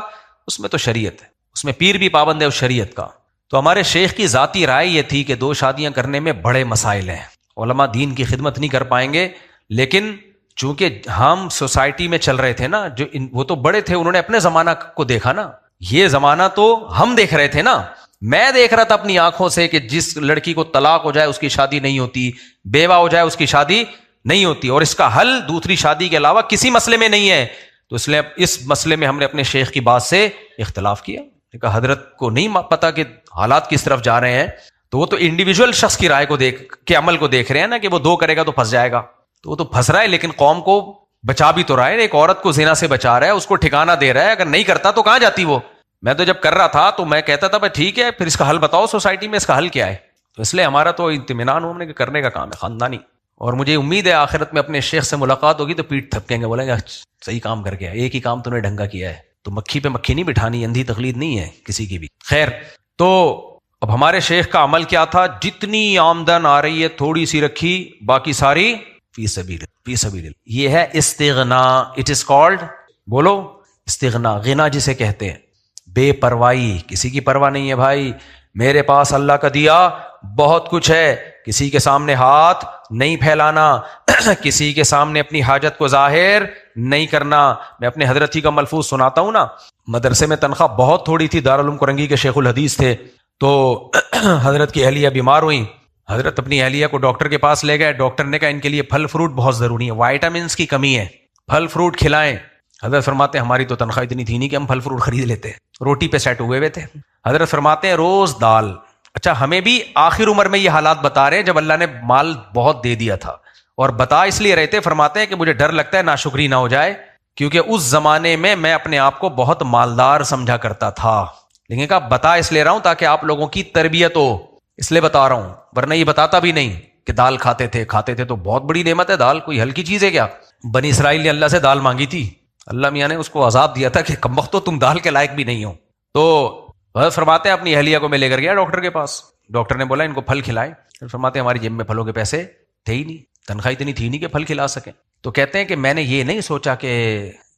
اس میں تو شریعت ہے، اس میں پیر بھی پابند ہے اس شریعت کا. تو ہمارے شیخ کی ذاتی رائے یہ تھی کہ 2 شادیاں کرنے میں بڑے مسائل ہیں، علماء دین کی خدمت نہیں کر پائیں گے. لیکن چونکہ ہم سوسائٹی میں چل رہے تھے نا، وہ تو بڑے تھے، انہوں نے اپنے زمانہ کو دیکھا نا. یہ زمانہ تو ہم دیکھ رہے تھے نا. میں دیکھ رہا تھا اپنی آنکھوں سے کہ جس لڑکی کو طلاق ہو جائے اس کی شادی نہیں ہوتی، بیوہ ہو جائے اس کی شادی نہیں ہوتی، اور اس کا حل دوسری شادی کے علاوہ کسی مسئلے میں نہیں ہے. تو اس لیے اس مسئلے میں ہم نے اپنے شیخ کی بات سے اختلاف کیا. کہ حضرت کو نہیں پتا کہ حالات کس طرف جا رہے ہیں، تو وہ تو انڈیویجول شخص کی رائے کو دیکھ کے عمل کو دیکھ رہے ہیں نا، کہ وہ 2 کرے گا تو پھنس جائے گا. تو وہ تو پھنس رہا ہے، لیکن قوم کو بچا بھی تو رہا ہے. ایک عورت کو زنا سے بچا رہا ہے، اس کو ٹھکانہ دے رہا ہے. اگر نہیں کرتا تو کہاں جاتی وہ؟ میں تو جب کر رہا تھا تو میں کہتا تھا بھائی ٹھیک ہے، پھر اس کا حل بتاؤ سوسائٹی میں، اس کا حل کیا ہے. تو اس لیے ہمارا تو اطمینان ہونے کے کرنے کا کام ہے خاندانی. اور مجھے امید ہے آخرت میں اپنے شیخ سے ملاقات ہوگی تو پیٹ تھپکیں گے، بولیں گے صحیح کام کر گیا، ایک ہی کام تو نے ڈھنگا کیا ہے. تو مکھی پہ مکھی نہیں بٹھانی، اندھی تقلید نہیں ہے کسی کی بھی. خیر، تو اب ہمارے شیخ کا عمل کیا تھا؟ جتنی آمدن آ رہی ہے تھوڑی سی رکھی، باقی ساری فی سبیل اللہ. یہ ہے استغنا. اٹ از کالڈ، بولو، استغنا. غنا جسے کہتے ہیں، بے پرواہی، کسی کی پرواہ نہیں ہے. بھائی میرے پاس اللہ کا دیا بہت کچھ ہے، کسی کے سامنے ہاتھ نہیں پھیلانا، کسی کے سامنے اپنی حاجت کو ظاہر نہیں کرنا. میں اپنے حضرت ہی کا ملفوظ سناتا ہوں نا. مدرسے میں تنخواہ بہت تھوڑی تھی، دارالعلوم کرنگی کے شیخ الحدیث تھے. تو حضرت کی اہلیہ بیمار ہوئی، حضرت اپنی اہلیہ کو ڈاکٹر کے پاس لے گئے. ڈاکٹر نے کہا ان کے لیے پھل فروٹ بہت ضروری ہے، وائٹامنس کی کمی ہے، پھل فروٹ کھلائیں. حضرت فرماتے ہیں ہماری تو تنخواہ اتنی تھی نہیں کہ ہم پھل فروٹ خرید لیتے، روٹی پہ سیٹ ہوئے تھے. حضرت فرماتے ہیں روز دال. اچھا، ہمیں بھی آخر عمر میں یہ حالات بتا رہے ہیں جب اللہ نے مال بہت دے دیا تھا، اور بتا اس لیے رہتے، فرماتے ہیں کہ مجھے ڈر لگتا ہے ناشکری نہ ہو جائے، کیونکہ اس زمانے میں اپنے آپ کو بہت مالدار سمجھا کرتا تھا. لیکن کہا بتا اس لیے رہا ہوں تاکہ آپ لوگوں کی تربیت ہو، اس لیے بتا رہا ہوں، ورنہ یہ بتاتا بھی نہیں کہ دال کھاتے تھے تو بہت بڑی نعمت ہے. دال کوئی ہلکی چیز ہے کیا؟ بنی اسرائیل نے اللہ سے دال مانگی تھی، اللہ میاں نے اس کو عذاب دیا تھا کہ کمبختو تم دال کے لائق بھی نہیں ہو. تو فرماتے ہیں اپنی اہلیہ کو میں لے کر گیا ڈاکٹر کے پاس. ڈاکٹر نے بولا ان کو پھل کھلائیں. فرماتے ہیں ہماری جیب میں پھلوں کے پیسے تھے ہی نہیں، تنخواہ اتنی تھی نہیں کہ پھل کھلا سکیں. تو کہتے ہیں کہ میں نے یہ نہیں سوچا کہ،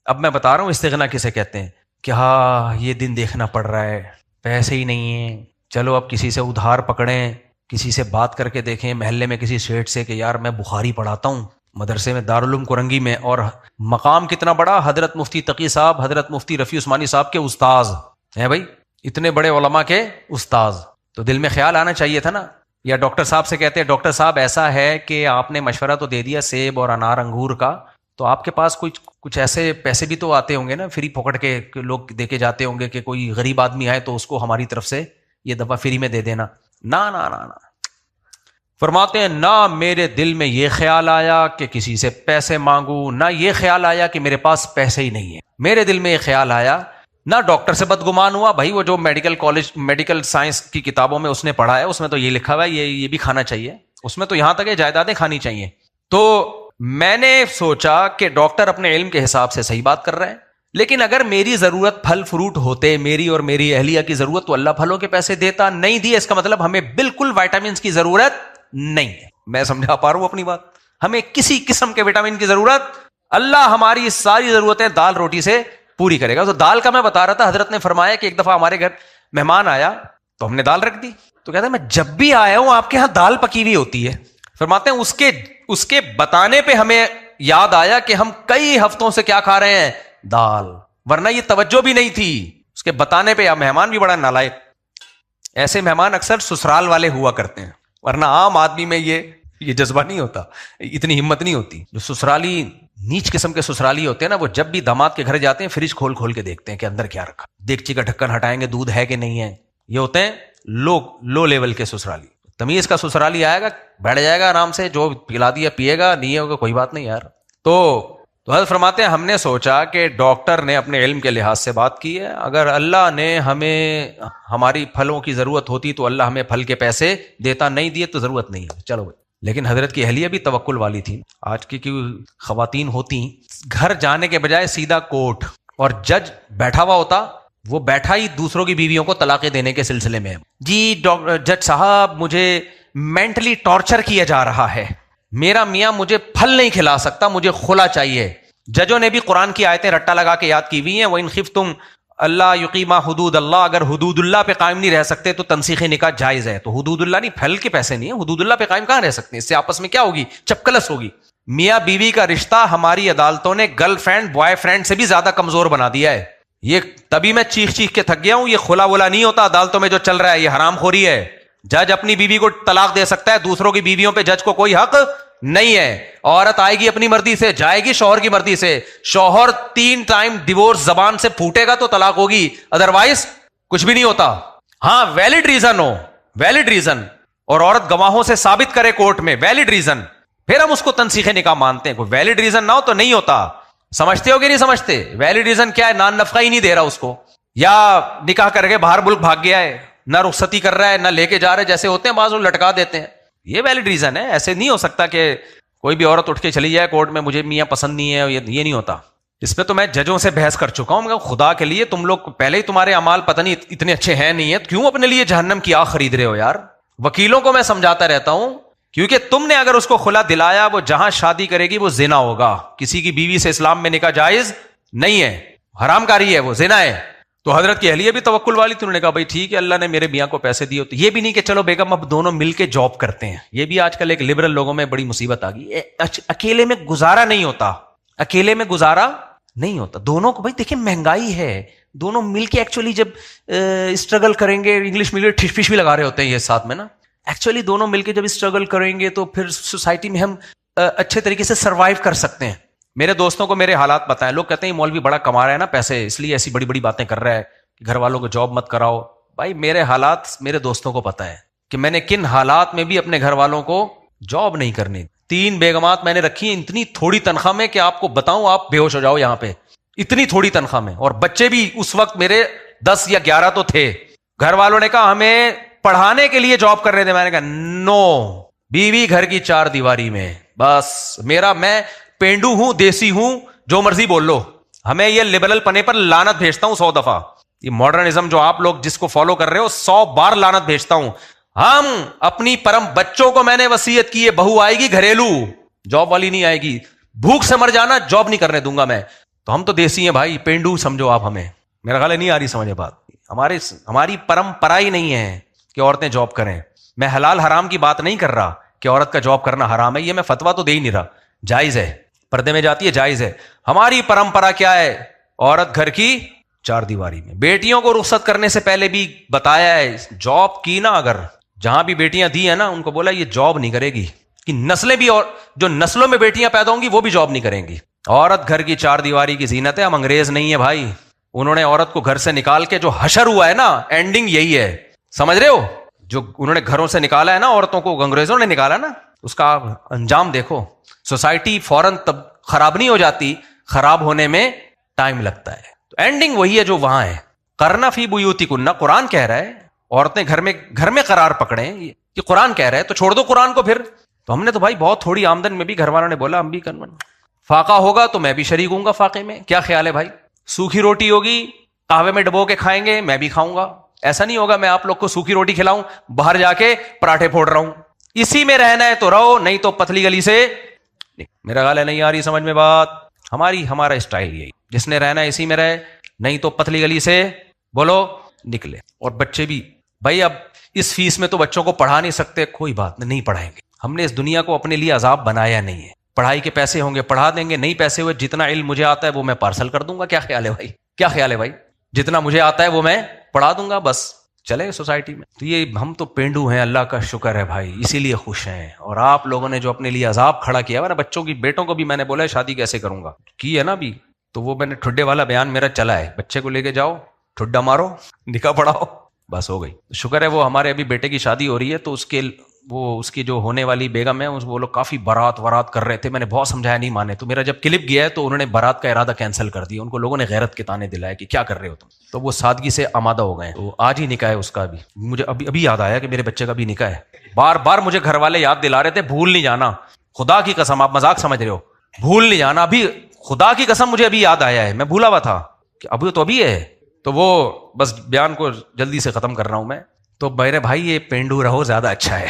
اب میں بتا رہا ہوں استغنا کسے کہتے ہیں، کہ ہاں یہ دن دیکھنا پڑ رہا ہے، پیسے ہی نہیں ہیں، چلو اب کسی سے ادھار پکڑیں کسی سے بات کر کے دیکھیں محلے میں کسی سیٹ سے کہ یار میں بخاری پڑھاتا ہوں مدرسے میں دارالعلوم کرنگی میں، اور مقام کتنا بڑا، حضرت مفتی تقی صاحب، حضرت مفتی رفیع عثمانی صاحب کے استاذ ہیں بھائی، اتنے بڑے علماء کے استاذ، تو دل میں خیال آنا چاہیے تھا نا. یا ڈاکٹر صاحب سے کہتے ہیں ڈاکٹر صاحب ایسا ہے کہ آپ نے مشورہ تو دے دیا سیب اور انار انگور کا، تو آپ کے پاس کچھ ایسے پیسے بھی تو آتے ہوں گے نا، فری پکڑ کے لوگ دے کے جاتے ہوں گے کہ کوئی غریب آدمی آئے تو اس کو ہماری طرف سے یہ دفعہ فری میں دے دینا. نا نا نا نا، فرماتے ہیں نہ میرے دل میں یہ خیال آیا کہ کسی سے پیسے مانگوں، نہ یہ خیال آیا کہ میرے پاس پیسے ہی نہیں ہیں. میرے دل میں یہ خیال آیا، نہ ڈاکٹر سے بدگمان ہوا، بھائی وہ جو میڈیکل کالج میڈیکل سائنس کی کتابوں میں اس نے پڑھا ہے اس میں تو یہ لکھا ہوا ہے یہ بھی کھانا چاہیے، اس میں تو یہاں تک یہ جائیدادیں کھانی چاہیے. تو میں نے سوچا کہ ڈاکٹر اپنے علم کے حساب سے صحیح بات کر رہے ہیں، لیکن اگر میری ضرورت پھل فروٹ ہوتے، میری اور میری اہلیہ کی ضرورت، تو اللہ پھلوں کے پیسے دیتا، نہیں دیے، اس کا مطلب ہمیں بالکل وائٹامنس کی ضرورت نہیں ہے. میں سمجھا پا رہا ہوں اپنی بات؟ ہمیں کسی قسم کے وٹامن کی ضرورت، اللہ ہماری ساری ضرورتیں دال روٹی سے پوری کرے گا. تو دال کا میں بتا رہا تھا، حضرت نے فرمایا کہ ایک دفعہ ہمارے گھر مہمان آیا تو ہم نے دال رکھ دی، تو کہتے ہیں میں جب بھی آیا ہوں آپ کے ہاں دال پکی ہوئی ہوتی ہے. فرماتے ہیں اس کے بتانے پہ ہمیں یاد آیا کہ ہم کئی ہفتوں سے کیا کھا رہے ہیں، دال، ورنہ یہ توجہ بھی نہیں تھی. اس کے بتانے پہ مہمان بھی بڑا نالائق، ایسے مہمان اکثر سسرال والے ہوا کرتے ہیں، ورنہ عام آدمی میں یہ جذبہ نہیں ہوتا، اتنی ہمت نہیں ہوتی. جو سسرالی نیچ قسم کے سسرالی ہوتے ہیں نا، وہ جب بھی داماد کے گھر جاتے ہیں فریج کھول کھول کے دیکھتے ہیں کہ اندر کیا رکھا، دیگچی کا ڈھکن ہٹائیں گے دودھ ہے کہ نہیں ہے. یہ ہوتے ہیں لو لیول کے سسرالی. تمیز کا سسرالی آئے گا، بیٹھ جائے گا آرام سے، جو پلا دیا پیے گا، نہیں ہوگا کوئی بات نہیں یار. تو حضرت فرماتے ہیں ہم نے سوچا کہ ڈاکٹر نے اپنے علم کے لحاظ سے بات کی ہے، اگر اللہ نے ہمیں ہماری پھلوں کی ضرورت ہوتی تو اللہ ہمیں پھل کے پیسے دیتا، نہیں دیے تو ضرورت نہیں ہے، چلو بھائی. لیکن حضرت کی اہلیہ بھی توکل والی تھی. آج کی خواتین ہوتی گھر جانے کے بجائے سیدھا کورٹ، اور جج بیٹھا ہوا ہوتا، وہ بیٹھا ہی دوسروں کی بیویوں کو طلاقیں دینے کے سلسلے میں، جی جج صاحب مجھے مینٹلی ٹارچر کیا جا رہا ہے، میرا میاں مجھے پھل نہیں کھلا سکتا، مجھے خلا چاہیے. ججوں نے بھی قرآن کی آیتیں رٹا لگا کے یاد کی ہوئی ہیں، وَإِنْ خِفْتُمْ اللہ یقیما حدود اللہ، اگر حدود اللہ پہ قائم نہیں رہ سکتے تو تنسیخ نکاح جائز ہے. تو حدود اللہ نہیں، پھل کے پیسے نہیں ہیں، حدود اللہ پہ قائم کہاں رہ سکتے ہیں؟ اس سے آپس میں کیا ہوگی، چپکلس ہوگی. میاں بیوی کا رشتہ ہماری عدالتوں نے گرل فرینڈ بوائے فرینڈ سے بھی زیادہ کمزور بنا دیا ہے. یہ تبھی میں چیخ کے تھک گیا ہوں، یہ خلا ولا نہیں ہوتا عدالتوں میں جو چل رہا ہے، یہ حرام خوری ہے. جج اپنی بیوی کو طلاق دے سکتا ہے، دوسروں کی بیویوں پہ جج کو کوئی حق نہیں ہے. عورت آئے گی اپنی مرضی سے، جائے گی شوہر کی مرضی سے. شوہر 3 ٹائم ڈیورس زبان سے پھوٹے گا تو طلاق ہوگی، ادروائز کچھ بھی نہیں ہوتا. ہاں ویلڈ ریزن ہو، ویلڈ ریزن، اور عورت گواہوں سے ثابت کرے کورٹ میں ویلڈ ریزن، پھر ہم اس کو تنسیخ نکاح مانتے ہیں. کوئی ویلڈ ریزن نہ ہو تو نہیں ہوتا. سمجھتے ہو کہ نہیں سمجھتے؟ ویلڈ ریزن کیا ہے؟ نان نفقہ ہی نہیں دے رہا اس کو، یا نکاح کر کے باہر ملک بھاگ گیا ہے، نہ رخصتی کر رہا ہے، نہ لے کے جا رہے، جیسے ہوتے ہیں بعض لوگ لٹکا دیتے ہیں. یہ ویلڈ ریزن ہے. ایسے نہیں ہو سکتا کہ کوئی بھی عورت اٹھ کے چلی جائے کورٹ میں مجھے میاں پسند نہیں ہے، یہ نہیں ہوتا. اس پہ تو میں ججوں سے بحث کر چکا ہوں. خدا کے لیے تم لوگ پہلے ہی تمہارے اعمال پتہ نہیں اتنے اچھے ہیں نہیں ہیں، کیوں اپنے لیے جہنم کی آگ خرید رہے ہو یار؟ وکیلوں کو میں سمجھاتا رہتا ہوں، کیونکہ تم نے اگر اس کو خلا دلایا، وہ جہاں شادی کرے گی وہ زنا ہوگا. کسی کی بیوی سے اسلام میں نکاح جائز نہیں ہے، حرام کاری ہے، وہ زنا ہے. تو حضرت کی اہلیہ بھی توکل والی تھی، انہوں نے کہا بھائی ٹھیک ہے، اللہ نے میرے میاں کو پیسے دیے. تو یہ بھی نہیں کہ چلو بیگم اب دونوں مل کے جاب کرتے ہیں. یہ بھی آج کل ایک لبرل لوگوں میں بڑی مصیبت آ گئی. اکیلے میں گزارا نہیں ہوتا، اکیلے میں گزارا نہیں ہوتا. دونوں کو بھائی دیکھیں مہنگائی ہے، دونوں مل کے ایکچولی جب اسٹرگل کریں گے، انگلش میں ٹھش پش بھی لگا رہے ہوتے ہیں یہ ساتھ میں نا، ایکچولی دونوں مل کے جب اسٹرگل کریں گے تو پھر سوسائٹی میں ہم اچھے طریقے سے سروائیو کر سکتے ہیں. میرے دوستوں کو میرے حالات بتائیں، لوگ کہتے ہیں مولوی بڑا کما رہا ہے نا پیسے، اس لیے ایسی بڑی بڑی باتیں کر رہا ہے کہ گھر والوں کو جاب مت کراؤ. بھائی میرے حالات میرے دوستوں کو پتا ہے کہ میں نے کن حالات میں بھی اپنے گھر والوں کو جاب نہیں کرنی. 3 بیگمات میں نے رکھی ہیں اتنی تھوڑی تنخواہ میں کہ آپ کو بتاؤں آپ بے ہوش ہو جاؤ یہاں پہ، اتنی تھوڑی تنخواہ میں. اور بچے بھی اس وقت میرے 10 یا 11 تو تھے. گھر والوں نے کہا ہمیں پڑھانے کے لیے جاب کر رہے تھے، میں نے کہا نو، بیوی گھر کی 4 دیواری میں بس. میں پینڈو ہوں، دیسی ہوں، جو مرضی بول لو، ہمیں یہ لبرل پنے پر لعنت بھیجتا ہوں 100 دفعہ. یہ ماڈرنزم جو آپ لوگ جس کو فالو کر رہے ہو 100 بار لعنت بھیجتا ہوں. ہم اپنی پرم بچوں کو میں نے وصیت کی ہے، بہو آئے گی گھریلو، جاب والی نہیں آئے گی، بھوک سے مر جانا، جاب نہیں کرنے دوں گا میں. تو ہم تو دیسی ہیں بھائی، پینڈو سمجھو آپ ہمیں. میرا خیال ہے نہیں آ رہی سمجھے بات. ہماری پرمپرا ہی نہیں ہے کہ عورتیں جاب کریں. میں حلال حرام کی بات نہیں کر رہا کہ عورت کا جاب کرنا حرام ہے، یہ میں فتویٰ تو دے ہی نہیں رہا، جائز ہے، پردے میں جاتی ہے جائز ہے. ہماری پرمپرا کیا ہے؟ عورت گھر کی چار دیواری میں. بیٹیوں کو رخصت کرنے سے پہلے بھی بتایا ہے، جاب کی نا، اگر جہاں بھی بیٹیاں دی ہیں نا ان کو بولا یہ جاب نہیں کرے گی، کہ نسلیں بھی، اور جو نسلوں میں بیٹیاں پیدا ہوں گی وہ بھی جاب نہیں کریں گی. عورت گھر کی چار دیواری کی زینت ہے. ہم انگریز نہیں ہے بھائی، انہوں نے عورت کو گھر سے نکال کے جو حشر ہوا ہے نا، اینڈنگ یہی ہے، سمجھ رہے ہو؟ جو انہوں نے گھروں سے نکالا ہے نا عورتوں کو، انگریزوں نے نکالا نا، اس کا انجام دیکھو. سوسائٹی فوراً تب خراب نہیں ہو جاتی، خراب ہونے میں ٹائم لگتا ہے. تو اینڈنگ وہی ہے جو وہاں ہے. کرنا فی بیوتکن، قرآن کہہ رہا ہے عورتیں گھر میں قرار پکڑیں، یہ قرآن کہہ رہا ہے، تو چھوڑ دو قرآن کو. پھر تو ہم نے تو بھائی بہت تھوڑی آمدن میں بھی گھر والوں نے بولا ہم بھی کرنا، فاقہ ہوگا تو میں بھی شریک ہوں گا فاقے میں. کیا خیال ہے بھائی؟ سوکھی روٹی ہوگی قہوے میں ڈبو کے کھائیں گے، میں بھی کھاؤں گا. ایسا نہیں ہوگا میں آپ لوگ کو سوکھی روٹی کھلاؤں، باہر جا کے پراٹھے پھوڑ رہا ہوں. اسی میں رہنا ہے تو رہو، نہیں تو پتلی گلی سے. میرا خیال ہے نہیں آ رہی سمجھ میں بات. ہمارا اسٹائل یہی، جس نے رہنا ہے اسی میں رہے، نہیں تو پتلی گلی سے بولو نکلے. اور بچے بھی بھائی، اب اس فیس میں تو بچوں کو پڑھا نہیں سکتے، کوئی بات نہیں پڑھائیں گے. ہم نے اس دنیا کو اپنے لیے عذاب بنایا نہیں ہے. پڑھائی کے پیسے ہوں گے پڑھا دیں گے، نہیں پیسے ہوئے جتنا علم مجھے آتا ہے وہ میں پارسل کر دوں گا. کیا خیال ہے بھائی؟ کیا خیال ہے بھائی؟ جتنا مجھے آتا ہے وہ میں پڑھا دوں گا، بس چلے سوسائٹی میں. تو یہ ہم تو پینڈو ہیں، اللہ کا شکر ہے بھائی، اسی لیے خوش ہیں. اور آپ لوگوں نے جو اپنے لیے عذاب کھڑا کیا ہے نا، بچوں کی، بیٹوں کو بھی میں نے بولا ہے شادی کیسے کروں گا کی ہے نا بھی، تو وہ میں نے ٹھڈے والا بیان میرا چلا ہے، بچے کو لے کے جاؤ، ٹھڈا مارو، نکاح پڑھاؤ، بس ہو گئی. شکر ہے وہ ہمارے ابھی بیٹے کی شادی ہو رہی ہے، تو اس کی جو ہونے والی بیگم ہے وہ لوگ کافی بارات کر رہے تھے. میں نے بہت سمجھایا نہیں مانے، تو میرا جب کلپ گیا ہے تو انہوں نے بارات کا ارادہ کینسل کر دیا. ان کو لوگوں نے غیرت کے تانے دلائے کہ کیا کر رہے ہو تم، تو وہ سادگی سے آمادہ ہو گئے. تو آج ہی نکاح ہے اس کا. بھی مجھے ابھی یاد آیا کہ میرے بچے کا بھی نکاح ہے. بار بار مجھے گھر والے یاد دلا رہے تھے بھول نہیں جانا، خدا کی قسم، آپ مذاق سمجھ رہے ہو، بھول نہیں جانا. ابھی خدا کی قسم مجھے ابھی یاد آیا ہے، میں بھولا ہوا تھا کہ ابھی ہے. تو وہ بس بیان کو جلدی سے ختم کر رہا ہوں میں. تو میرے بھائی یہ پینڈو رہو زیادہ اچھا ہے،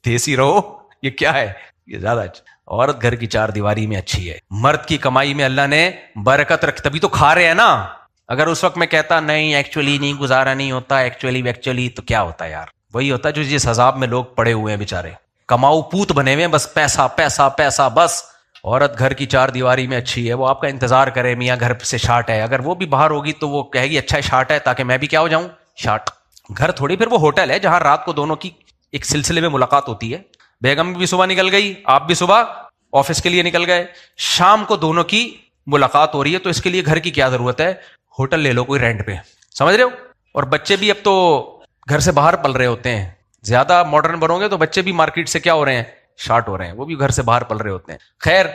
دیسی رہو، یہ کیا ہے، یہ زیادہ اچھا. عورت گھر کی چار دیواری میں اچھی ہے. مرد کی کمائی میں اللہ نے برکت رکھ، تبھی تو کھا رہے ہیں نا. اگر اس وقت میں کہتا نہیں ایکچولی نہیں، گزارا نہیں ہوتا ایکچولی، تو کیا ہوتا یار؟ وہی ہوتا جو جس عذاب میں لوگ پڑے ہوئے ہیں بیچارے، کماؤ پوت بنے ہوئے ہیں، بس پیسہ پیسہ پیسہ بس. عورت گھر کی چار دیواری میں اچھی ہے، وہ آپ کا انتظار کرے، میاں گھر سے شارٹ ہے، اگر وہ بھی باہر ہوگی تو وہ کہے گی اچھا شارٹ ہے، تاکہ میں بھی کیا ہو جاؤں، شارٹ. گھر تھوڑی پھر وہ ہوٹل ہے جہاں رات کو دونوں کی ایک سلسلے میں ملاقات ہوتی ہے. بیگم بھی صبح نکل گئی، آپ بھی صبح آفس کے لیے نکل گئے، شام کو دونوں کی ملاقات ہو رہی ہے. تو اس کے لیے گھر کی کیا ضرورت ہے؟ ہوٹل لے لو کوئی رینٹ پہ، سمجھ رہے ہو. اور بچے بھی اب تو گھر سے باہر پل رہے ہوتے ہیں، زیادہ ماڈرن بنو گے تو بچے بھی مارکیٹ سے کیا ہو رہے ہیں، شارٹ ہو رہے ہیں، وہ بھی گھر سے باہر پل رہے ہوتے ہیں. خیر،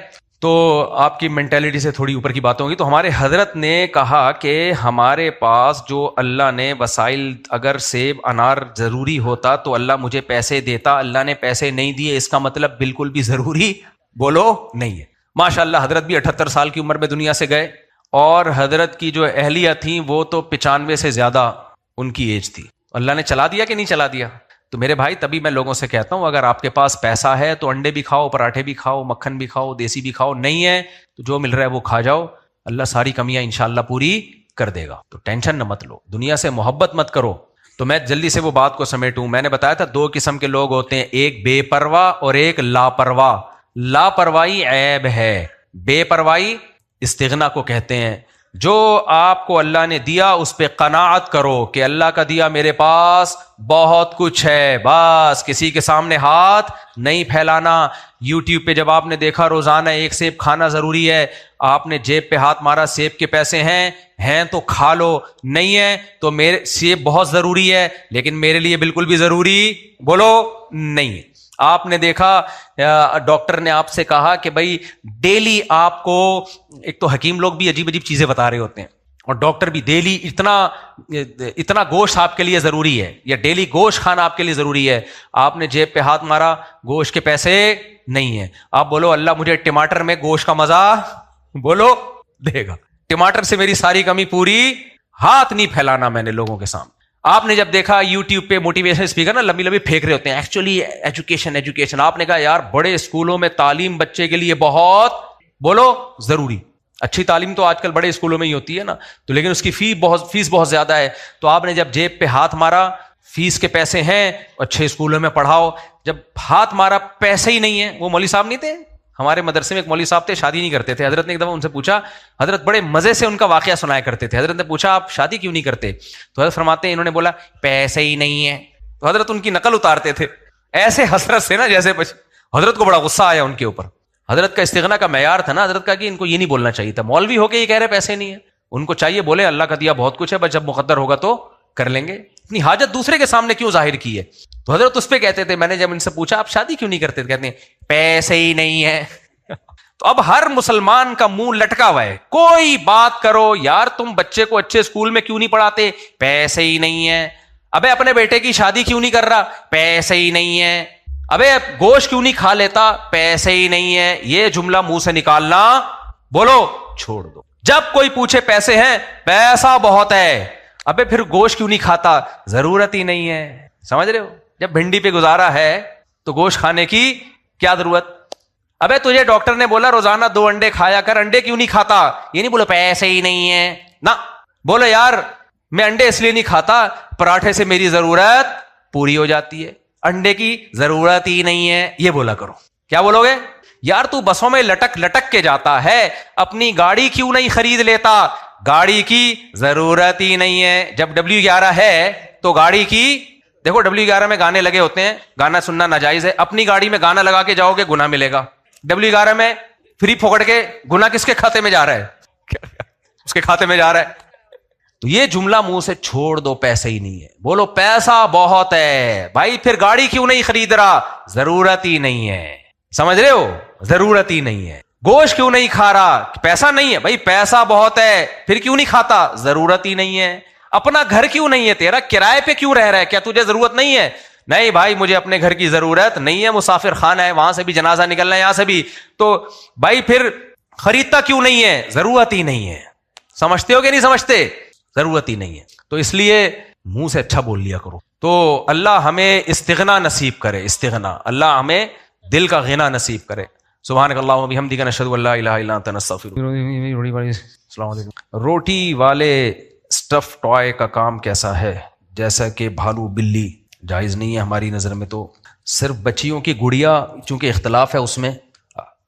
تو آپ کی مینٹیلٹی سے تھوڑی اوپر کی بات ہوگی. تو ہمارے حضرت نے کہا کہ ہمارے پاس جو اللہ نے وسائل، اگر سیب انار ضروری ہوتا تو اللہ مجھے پیسے دیتا، اللہ نے پیسے نہیں دیے، اس کا مطلب بالکل بھی ضروری بولو نہیں ہے. ماشاء اللہ حضرت بھی 78 سال کی عمر میں دنیا سے گئے، اور حضرت کی جو اہلیہ تھیں وہ تو 95 سے زیادہ ان کی ایج تھی. اللہ نے چلا دیا کہ نہیں چلا دیا؟ تو میرے بھائی تبھی میں لوگوں سے کہتا ہوں اگر آپ کے پاس پیسہ ہے تو انڈے بھی کھاؤ، پراٹھے بھی کھاؤ، مکھن بھی کھاؤ، دیسی بھی کھاؤ. نہیں ہے تو جو مل رہا ہے وہ کھا جاؤ، اللہ ساری کمیاں انشاءاللہ پوری کر دے گا. تو ٹینشن نہ مت لو، دنیا سے محبت مت کرو. تو میں جلدی سے وہ بات کو سمیٹوں. میں نے بتایا تھا 2 قسم کے لوگ ہوتے ہیں، ایک بے پرواہ اور ایک لاپرواہ. لاپرواہی عیب ہے، بے پرواہی استغنا کو کہتے ہیں. جو آپ کو اللہ نے دیا اس پہ قناعت کرو کہ اللہ کا دیا میرے پاس بہت کچھ ہے، بس کسی کے سامنے ہاتھ نہیں پھیلانا. یوٹیوب پہ جب آپ نے دیکھا روزانہ 1 سیب کھانا ضروری ہے، آپ نے جیب پہ ہاتھ مارا، سیب کے پیسے ہیں تو کھا لو، نہیں ہے تو میرے سیب بہت ضروری ہے لیکن میرے لیے بالکل بھی ضروری بولو نہیں ہے. آپ نے دیکھا ڈاکٹر نے آپ سے کہا کہ بھائی ڈیلی آپ کو، ایک تو حکیم لوگ بھی عجیب عجیب چیزیں بتا رہے ہوتے ہیں اور ڈاکٹر بھی، ڈیلی اتنا گوشت آپ کے لیے ضروری ہے یا ڈیلی گوشت کھانا آپ کے لیے ضروری ہے. آپ نے جیب پہ ہاتھ مارا، گوشت کے پیسے نہیں ہیں. آپ بولو اللہ مجھے ٹماٹر میں گوشت کا مزہ بولو دے گا، ٹماٹر سے میری ساری کمی پوری. ہاتھ نہیں پھیلانا میں نے لوگوں کے سامنے. آپ نے جب دیکھا یوٹیوب پہ موٹیویشن اسپیکر نا لمبی پھینک رہے ہوتے ہیں ایکچولی ایجوکیشن، آپ نے کہا یار بڑے اسکولوں میں تعلیم بچے کے لیے بہت بولو ضروری. اچھی تعلیم تو آج کل بڑے اسکولوں میں ہی ہوتی ہے نا، تو لیکن اس کی فیس بہت زیادہ ہے. تو آپ نے جب جیب پہ ہاتھ مارا فیس کے پیسے ہیں، اچھے اسکولوں میں پڑھاؤ. جب ہاتھ مارا پیسے ہی نہیں ہے. وہ مولوی صاحب نہیں تھے ہمارے مدرسے میں، ایک مولوی صاحب تھے، شادی نہیں کرتے تھے. حضرت نے ایک دفعہ ان سے پوچھا، حضرت بڑے مزے سے ان کا واقعہ سنایا کرتے تھے. حضرت نے پوچھا آپ شادی کیوں نہیں کرتے؟ تو حضرت فرماتے ہیں انہوں نے بولا پیسے ہی نہیں ہے. تو حضرت ان کی نقل اتارتے تھے ایسے حسرت سے نا جیسے حضرت کو بڑا غصہ آیا ان کے اوپر. حضرت کا استغنا کا معیار تھا نا حضرت کا کہ ان کو یہ نہیں بولنا چاہیے تھا. مولوی ہو کے یہ کہہ رہے پیسے نہیں ہے، ان کو چاہیے بولے اللہ کا دیا بہت کچھ ہے، بس جب مقدر ہوگا تو کر لیں گے. اپنی حاجت دوسرے کے سامنے کیوں ظاہر کی ہے؟ تو حضرت اس پہ کہتے تھے، میں نے جب ان سے پوچھا آپ شادی کیوں نہیں کرتے، کہتے ہیں پیسے ہی نہیں ہے. تو اب ہر مسلمان کا منہ لٹکا ہوا ہے، کوئی بات کرو یار تم بچے کو اچھے اسکول میں کیوں نہیں پڑھاتے، پیسے ہی نہیں ہے. ابے اپنے بیٹے کی شادی کیوں نہیں کر رہا، پیسے ہی نہیں ہے. ابے گوشت کیوں نہیں کھا لیتا، پیسے ہی نہیں ہے. یہ جملہ منہ سے نکالنا بولو چھوڑ دو. جب کوئی پوچھے پیسے ہیں، پیسہ بہت ہے. ابے پھر گوشت کیوں نہیں کھاتا، ضرورت ہی نہیں ہے. سمجھ رہے ہو؟ جب بھنڈی پہ گزارا ہے تو گوشت کھانے کی کیا ضرورت. ابے تجھے ڈاکٹر نے بولا روزانہ 2 انڈے کھایا کر، انڈے کیوں نہیں کھاتا. یہ نہیں بولو پیسے ہی نہیں ہے، نہ بولو یار میں انڈے اس لیے نہیں کھاتا، پراٹھے سے میری ضرورت پوری ہو جاتی ہے، انڈے کی ضرورت ہی نہیں ہے. یہ بولا کرو. کیا بولو گے؟ یار تو بسوں میں لٹک لٹک کے جاتا ہے، اپنی گاڑی کیوں نہیں خرید لیتا، گاڑی کی ضرورت ہی نہیں ہے. جب W11 ہے تو گاڑی کی، دیکھو W11 میں گانے لگے ہوتے ہیں، گانا سننا ناجائز ہے. اپنی گاڑی میں گانا لگا کے جاؤ گے گناہ ملے گا. W11 میں فری پھوکڑ کے گناہ کس کے کھاتے میں جا رہا ہے؟ اس کے کھاتے میں جا رہا ہے. تو یہ جملہ منہ سے چھوڑ دو، پیسے ہی نہیں ہے. بولو پیسہ بہت ہے. بھائی پھر گاڑی کیوں نہیں خرید رہا، ضرورت ہی نہیں ہے. سمجھ رہے ہو؟ ضرورت ہی نہیں ہے. گوشت کیوں نہیں کھا رہا، پیسہ نہیں ہے. بھائی پیسہ بہت ہے، پھر کیوں نہیں کھاتا، ضرورت ہی نہیں ہے. اپنا گھر کیوں نہیں ہے تیرا، کرائے پہ کیوں رہ رہا ہے، کیا تجھے ضرورت نہیں ہے؟ نہیں بھائی مجھے اپنے گھر کی ضرورت نہیں ہے، مسافر خانہ ہے، وہاں سے بھی جنازہ نکلنا ہے، یہاں سے بھی. تو بھائی پھر خریدتا کیوں نہیں ہے، ضرورت ہی نہیں ہے. سمجھتے ہو کہ نہیں سمجھتے؟ ضرورت ہی نہیں ہے. تو اس لیے منہ سے اچھا بول لیا کرو. تو اللہ ہمیں استغنا نصیب کرے، استغنا، اللہ ہمیں دل کا غنا نصیب کرے. سبحانک اللہم و بحمدک نشہد ان لا الہ الا انت نستغفرک. السلام علیکم. روٹی والے اسٹف ٹوائے کا کام کیسا ہے، جیسا کہ بھالو بلی؟ جائز نہیں ہے ہماری نظر میں. تو صرف بچیوں کی گڑیا، چونکہ اختلاف ہے اس میں،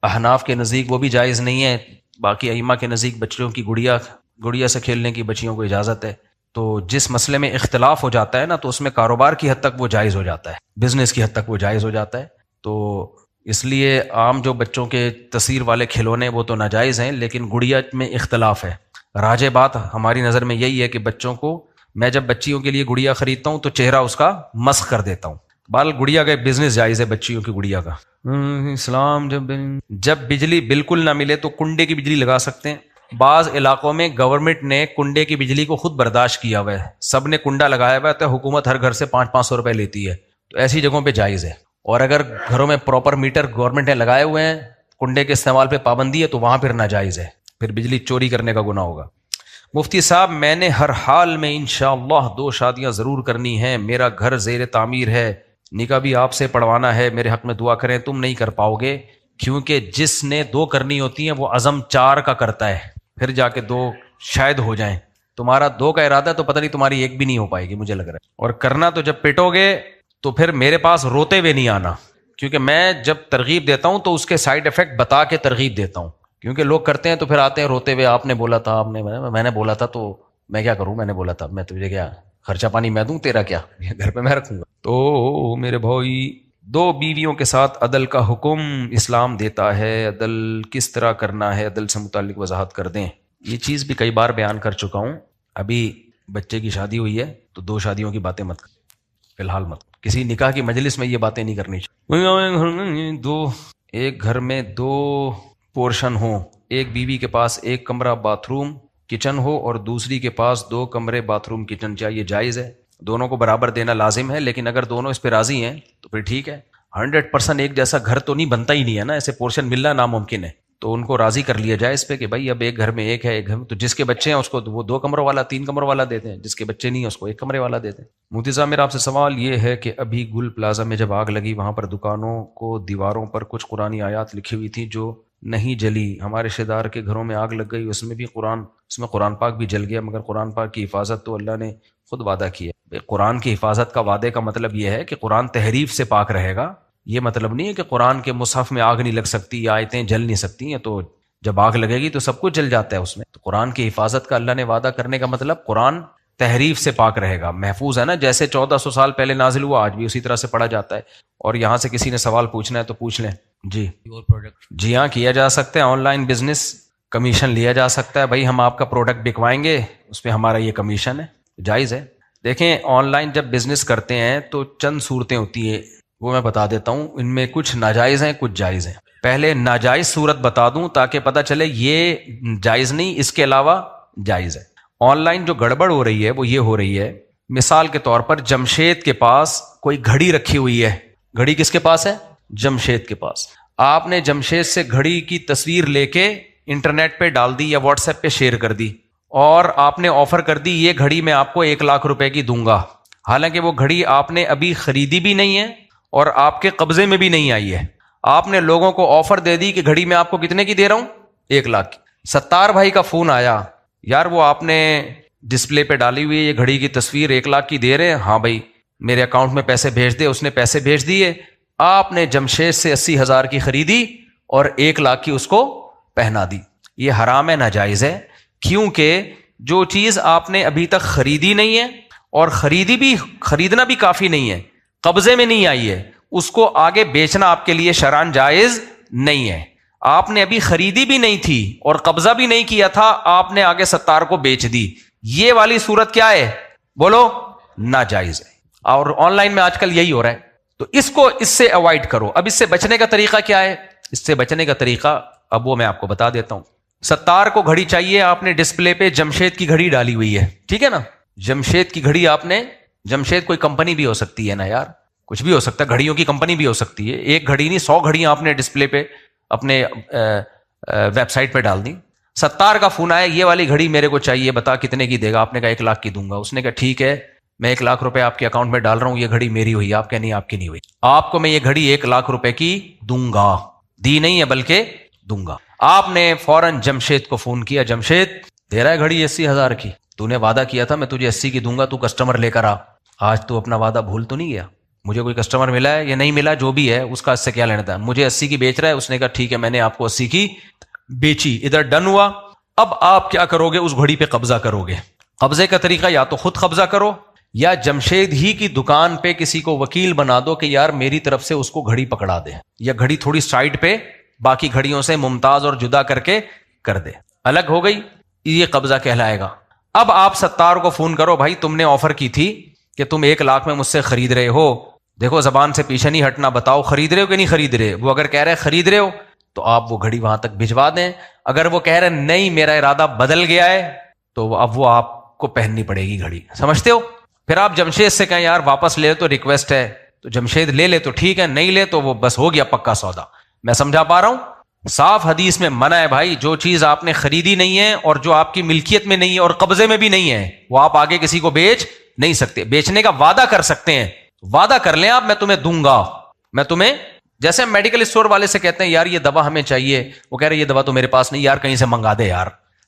احناف کے نزدیک وہ بھی جائز نہیں ہے، باقی ائمہ کے نزدیک بچیوں کی گڑیا سے کھیلنے کی بچیوں کو اجازت ہے. تو جس مسئلے میں اختلاف ہو جاتا ہے نا، تو اس میں کاروبار کی حد تک وہ جائز ہو جاتا ہے، بزنس کی حد تک وہ جائز ہو جاتا ہے. تو اس لیے عام جو بچوں کے تصویر والے کھلونے وہ تو ناجائز ہیں، لیکن گڑیا میں اختلاف ہے. راجح بات ہماری نظر میں یہی ہے کہ بچوں کو، میں جب بچیوں کے لیے گڑیا خریدتا ہوں تو چہرہ اس کا مسخ کر دیتا ہوں. بال گڑیا کا بزنس جائز ہے، بچیوں کی گڑیا کا. اسلام جب بجلی بالکل نہ ملے تو کنڈے کی بجلی لگا سکتے ہیں. بعض علاقوں میں گورنمنٹ نے کنڈے کی بجلی کو خود برداشت کیا ہوا ہے، سب نے کنڈا لگایا ہوا ہے، تو حکومت ہر گھر سے 500 روپے لیتی ہے. تو ایسی جگہوں پہ جائز ہے. اور اگر گھروں میں پراپر میٹر گورنمنٹ نے لگائے ہوئے ہیں، کنڈے کے استعمال پہ پابندی ہے، تو وہاں پھر ناجائز ہے، پھر بجلی چوری کرنے کا گناہ ہوگا. مفتی صاحب میں نے ہر حال میں انشاءاللہ 2 شادیاں ضرور کرنی ہیں، میرا گھر زیر تعمیر ہے، نکاح بھی آپ سے پڑھوانا ہے، میرے حق میں دعا کریں. تم نہیں کر پاؤ گے، کیونکہ جس نے 2 کرنی ہوتی ہیں وہ عزم 4 کا کرتا ہے، پھر جا کے 2 شاید ہو جائیں. تمہارا 2 کا ارادہ تو پتہ نہیں تمہاری 1 بھی نہیں ہو پائے گی مجھے لگ رہا ہے. اور کرنا تو جب پٹو گے تو پھر میرے پاس روتے ہوئے نہیں آنا، کیونکہ میں جب ترغیب دیتا ہوں تو اس کے سائیڈ افیکٹ بتا کے ترغیب دیتا ہوں. کیونکہ لوگ کرتے ہیں تو پھر آتے ہیں روتے ہوئے، آپ نے بولا تھا، میں نے بولا تھا، تو میں کیا کروں، میں نے بولا تھا، میں تجھے کیا خرچہ پانی میں دوں، تیرا کیا گھر پہ میں رکھوں گا. تو میرے بھائی 2 بیویوں کے ساتھ عدل کا حکم اسلام دیتا ہے، عدل کس طرح کرنا ہے، عدل سے متعلق وضاحت کر دیں. یہ چیز بھی کئی بار بیان کر چکا ہوں. ابھی بچے کی شادی ہوئی ہے تو 2 شادیوں کی باتیں مت، فی الحال مت، کسی نکاح کی مجلس میں یہ باتیں نہیں کرنی چاہیے. ایک گھر میں 2 پورشن ہوں، ایک بیوی کے پاس 1 کمرہ باتھ روم کچن ہو اور دوسری کے پاس 2 کمرے باتھ روم کچن، چاہیے جائز ہے؟ دونوں کو برابر دینا لازم ہے، لیکن اگر دونوں اس پہ راضی ہیں تو پھر ٹھیک ہے. 100% ایک جیسا گھر تو نہیں بنتا ہی نہیں ہے نا، ایسے پورشن ملنا ناممکن ہے. تو ان کو راضی کر لیا جائے اس پہ کہ بھائی اب ایک گھر میں ایک ہے، ایک گھر میں تو جس کے بچے ہیں اس کو وہ 2 کمروں والا 3 کمروں والا دیتے ہیں، جس کے بچے نہیں ہیں اس کو 1 کمرے والا دیتے ہیں. مفتی صاحب میرا آپ سے سوال یہ ہے کہ ابھی گل پلازا میں جب آگ لگی، وہاں پر دکانوں کو دیواروں پر کچھ قرآنی آیات لکھی ہوئی تھی جو نہیں جلی. ہمارے رشتے دار کے گھروں میں آگ لگ گئی, اس میں قرآن پاک بھی جل گیا, مگر قرآن پاک کی حفاظت تو اللہ نے خود وعدہ کیا. قرآن کی حفاظت کا وعدے کا مطلب یہ ہے کہ قرآن تحریف سے پاک رہے گا. یہ مطلب نہیں ہے کہ قرآن کے مصحف میں آگ نہیں لگ سکتی یا آیتیں جل نہیں سکتی ہیں, تو جب آگ لگے گی تو سب کچھ جل جاتا ہے اس میں. تو قرآن کی حفاظت کا اللہ نے وعدہ کرنے کا مطلب قرآن تحریف سے پاک رہے گا, محفوظ ہے نا. جیسے 1400 سال پہلے نازل ہوا, آج بھی اسی طرح سے پڑھا جاتا ہے. اور یہاں سے کسی نے سوال پوچھنا ہے تو پوچھ لیں. جی جی ہاں, کیا جا سکتا ہے آن لائن بزنس, کمیشن لیا جا سکتا ہے. بھائی ہم آپ کا پروڈکٹ بکوائیں گے, اس میں ہمارا یہ کمیشن ہے, جائز ہے. دیکھیں آن لائن جب بزنس کرتے ہیں تو چند صورتیں ہوتی ہیں, وہ میں بتا دیتا ہوں. ان میں کچھ ناجائز ہیں, کچھ جائز ہیں. پہلے ناجائز صورت بتا دوں تاکہ پتہ چلے یہ جائز نہیں, اس کے علاوہ جائز ہے. آن لائن جو گڑبڑ ہو رہی ہے وہ یہ ہو رہی ہے, مثال کے طور پر جمشید کے پاس کوئی گھڑی رکھی ہوئی ہے. گھڑی کس کے پاس ہے؟ جمشید کے پاس. آپ نے جمشید سے گھڑی کی تصویر لے کے انٹرنیٹ پہ ڈال دی یا واٹس ایپ پہ شیئر کر دی, اور آپ نے آفر کر دی یہ گھڑی میں آپ کو 1 لاکھ روپے کی دوں گا. حالانکہ وہ گھڑی آپ نے ابھی خریدی بھی نہیں ہے اور آپ کے قبضے میں بھی نہیں آئی ہے. آپ نے لوگوں کو آفر دے دی کہ گھڑی میں آپ کو کتنے کی دے رہا ہوں؟ 1 لاکھ کی. ستار بھائی کا فون آیا, یار وہ آپ نے ڈسپلے پہ ڈالی ہوئی یہ گھڑی کی تصویر 1 لاکھ کی دے رہے ہیں. ہاں بھائی میرے اکاؤنٹ میں پیسے بھیج دے. اس نے پیسے بھیج دیے. آپ نے جمشید سے 80,000 کی خریدی اور 1 لاکھ کی اس کو پہنا دی. یہ حرام ہے, ناجائز ہے. کیونکہ جو چیز آپ نے ابھی تک خریدی نہیں ہے اور خریدنا بھی کافی نہیں ہے, قبضے میں نہیں آئی ہے, اس کو آگے بیچنا آپ کے لیے شرعاً جائز نہیں ہے. آپ نے ابھی خریدی بھی نہیں تھی اور قبضہ بھی نہیں کیا تھا, آپ نے آگے ستار کو بیچ دی. یہ والی صورت کیا ہے؟ بولو, ناجائز ہے. اور آن لائن میں آج کل یہی ہو رہا ہے. تو اس سے اوائڈ کرو. اب اس سے بچنے کا طریقہ کیا ہے؟ اس سے بچنے کا طریقہ اب وہ میں آپ کو بتا دیتا ہوں. ستار کو گھڑی چاہیے, آپ نے ڈسپلے پہ جمشید کی گھڑی ڈالی ہوئی ہے, ٹھیک ہے نا. جمشید کی گھڑی آپ نے, جمشید کوئی کمپنی بھی ہو سکتی ہے نا یار, کچھ بھی ہو سکتا ہے, گھڑیوں کی کمپنی بھی ہو سکتی ہے. ایک گھڑی نہیں 100 گھڑیاں آپ نے ڈسپلے پہ اپنے ویب سائٹ پہ ڈال دی. ستار کا فون آیا, یہ والی گھڑی میرے کو چاہیے, بتا کتنے کی دے گا؟ آپ نے کہا 1 لاکھ کی دوں گا. اس نے کہا ٹھیک ہے, میں 1 لاکھ روپے آپ کے اکاؤنٹ میں ڈال رہا ہوں, یہ گھڑی میری ہوئی. آپ کہ نہیں, آپ کی نہیں ہوئی. آپ کو میں یہ گھڑی 1 لاکھ روپے کی دوں گا. دی نہیں ہے بلکہ دوں گا. آپ نے فوراً جمشید کو فون کیا, جمشید دے رہا ہے گھڑی 80,000 کی, تو نے وعدہ کیا تھا میں تجھے 80 کی دوں گا, تو کسٹمر لے کر آ. آج تو اپنا وعدہ بھول تو نہیں گیا؟ مجھے کوئی کسٹمر ملا ہے یا نہیں ملا, جو بھی ہے اس کا اس سے کیا لینا تھا. مجھے 80 کی بیچ رہا ہے. اس نے کہا ٹھیک ہے, میں نے آپ کو 80 کی بیچی. ادھر ڈن ہوا. اب آپ کیا کرو گے؟ اس گھڑی پہ قبضہ کرو گے. قبضے کا طریقہ یا تو خود قبضہ کرو, یا جمشید ہی کی دکان پہ کسی کو وکیل بنا دو کہ یار میری طرف سے اس کو گھڑی پکڑا دے, یا گھڑی تھوڑی سائڈ پہ باقی گھڑیوں سے ممتاز اور جدا کر کے کر دے. الگ ہو گئی, یہ قبضہ کہلائے گا. اب آپ ستار کو فون کرو, بھائی تم نے آفر کی تھی کہ تم 1 لاکھ میں مجھ سے خرید رہے ہو, دیکھو زبان سے پیچھے نہیں ہٹنا, بتاؤ خرید رہے ہو کہ نہیں خرید رہے. وہ اگر کہہ رہے خرید رہے ہو تو آپ وہ گھڑی وہاں تک بھجوا دیں. اگر وہ کہہ رہے نہیں میرا ارادہ بدل گیا ہے, تو اب وہ آپ کو پہننی پڑے گی گھڑی. سمجھتے ہو؟ پھر آپ جمشید سے کہیں یار واپس لے تو ریکویسٹ ہے, تو جمشید لے لے تو ٹھیک ہے, نہیں لے تو وہ بس ہو گیا پکا سودا. میں سمجھا پا رہا ہوں؟ صاف حدیث میں منع ہے بھائی, جو چیز آپ نے خریدی نہیں ہے اور جو آپ کی ملکیت میں نہیں ہے اور قبضے میں بھی نہیں ہے, وہ آپ آگے کسی کو بیچ نہیں سکتے. بیچنے کا وعدہ کر سکتے ہیں, وعدہ کر لیں آپ, میں تمہیں دوں گا, میں تمہیں. جیسے میڈیکل اسٹور والے سے کہتے ہیں یار یہ دوا ہمیں چاہیے, وہ کہہ رہے یہ دوا تو میرے پاس نہیں, یار کہیں سے منگا دے یار,